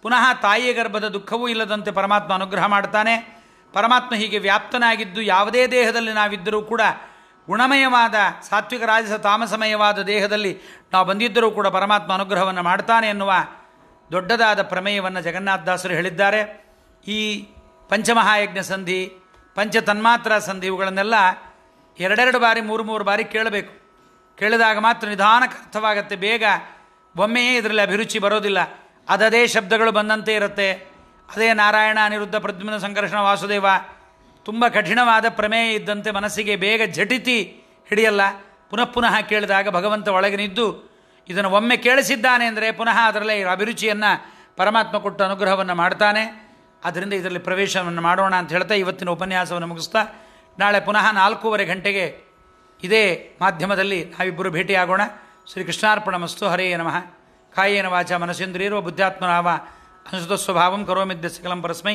ಪುನಃ ತಾಯಿಯ ಗರ್ಭದ ದುಃಖವೂ ಇಲ್ಲದಂತೆ ಪರಮಾತ್ಮ ಅನುಗ್ರಹ ಮಾಡ್ತಾನೆ. ಪರಮಾತ್ಮ ಹೀಗೆ ವ್ಯಾಪ್ತನಾಗಿದ್ದು ಯಾವುದೇ ದೇಹದಲ್ಲಿ ನಾವಿದ್ದರೂ ಕೂಡ ಗುಣಮಯವಾದ ಸಾತ್ವಿಕ ರಾಜಸ ತಾಮಸಮಯವಾದ ದೇಹದಲ್ಲಿ ನಾವು ಬಂದಿದ್ದರೂ ಕೂಡ ಪರಮಾತ್ಮ ಅನುಗ್ರಹವನ್ನು ಮಾಡ್ತಾನೆ ಎನ್ನುವ ದೊಡ್ಡದಾದ ಪ್ರಮೇಯವನ್ನು ಜಗನ್ನಾಥದಾಸರು ಹೇಳಿದ್ದಾರೆ. ಈ ಪಂಚಮಹಾಯಜ್ಞ ಸಂಧಿ, ಪಂಚತನ್ಮಾತ್ರ ಸಂಧಿ ಇವುಗಳನ್ನೆಲ್ಲ 2 ಬಾರಿ 3 ಬಾರಿ ಕೇಳಬೇಕು. ಕೇಳಿದಾಗ ಮಾತ್ರ ನಿಧಾನಕ್ಕೆ ಅರ್ಥವಾಗತ್ತೆ. ಬೇಗ ಒಮ್ಮೆಯೇ ಇದರಲ್ಲಿ ಅಭಿರುಚಿ ಬರೋದಿಲ್ಲ. ಅದೇ ಶಬ್ದಗಳು ಬಂದಂತೆ ಇರುತ್ತೆ. ಅದೇ ನಾರಾಯಣ ಅನಿರುದ್ಧ ಪ್ರದ್ಯುಮ್ನ ಸಂಕರ್ಷಣ ವಾಸುದೇವ ತುಂಬ ಕಠಿಣವಾದ ಪ್ರಮೇಯ ಇದ್ದಂತೆ ಮನಸ್ಸಿಗೆ ಬೇಗ ಝಟಿತಿ ಹಿಡಿಯಲ್ಲ. ಪುನಃ ಕೇಳಿದಾಗ ಭಗವಂತ ಒಳಗೆ ನಿದ್ದು ಇದನ್ನು ಒಮ್ಮೆ ಕೇಳಿಸಿದ್ದಾನೆ ಅಂದರೆ ಪುನಃ ಅದರಲ್ಲೇ ಅಭಿರುಚಿಯನ್ನು ಪರಮಾತ್ಮ ಕೊಟ್ಟು ಅನುಗ್ರಹವನ್ನು ಮಾಡ್ತಾನೆ. ಆದ್ದರಿಂದ ಇದರಲ್ಲಿ ಪ್ರವೇಶವನ್ನು ಮಾಡೋಣ ಅಂತ ಹೇಳ್ತಾ ಇವತ್ತಿನ ಉಪನ್ಯಾಸವನ್ನು ಮುಗಿಸ್ತಾ, ನಾಳೆ ಪುನಃ 4:15 ಗಂಟೆಗೆ ಇದೇ ಮಾಧ್ಯಮದಲ್ಲಿ ನಾವಿಬ್ಬರು ಭೇಟಿಯಾಗೋಣ. ಶ್ರೀ ಕೃಷ್ಣಾರ್ಪಣಮಸ್ತು. ಹರೇ ನಮಃ. ಕಾಯೇನ ವಾಚ ಮನಸೇಂದ್ರಿಯೋ ಬುದ್ಧಾತ್ಮನಾವ ಅನುಸೃತ ಸ್ವಭಾವಂ ಕರೋಮಿದ್ಯ ಸಕಲಂ ಪರಸ್ಮೈ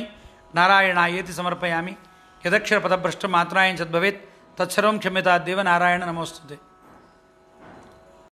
ನಾರಾಯಣಾಯೇತಿ ಸಮರ್ಪಯಾಮಿ. ಯದಕ್ಷರ ಪದಭ್ರಷ್ಟ ಮಾತ್ರಾಯಂ ಸದ್ಭವೇತ್ ತತ್ಸರ್ವಂ ಕ್ಷಮ್ಯತಾದ್ದೇವ. ನಾರಾಯಣ ನಮೋಸ್ತುತೆ.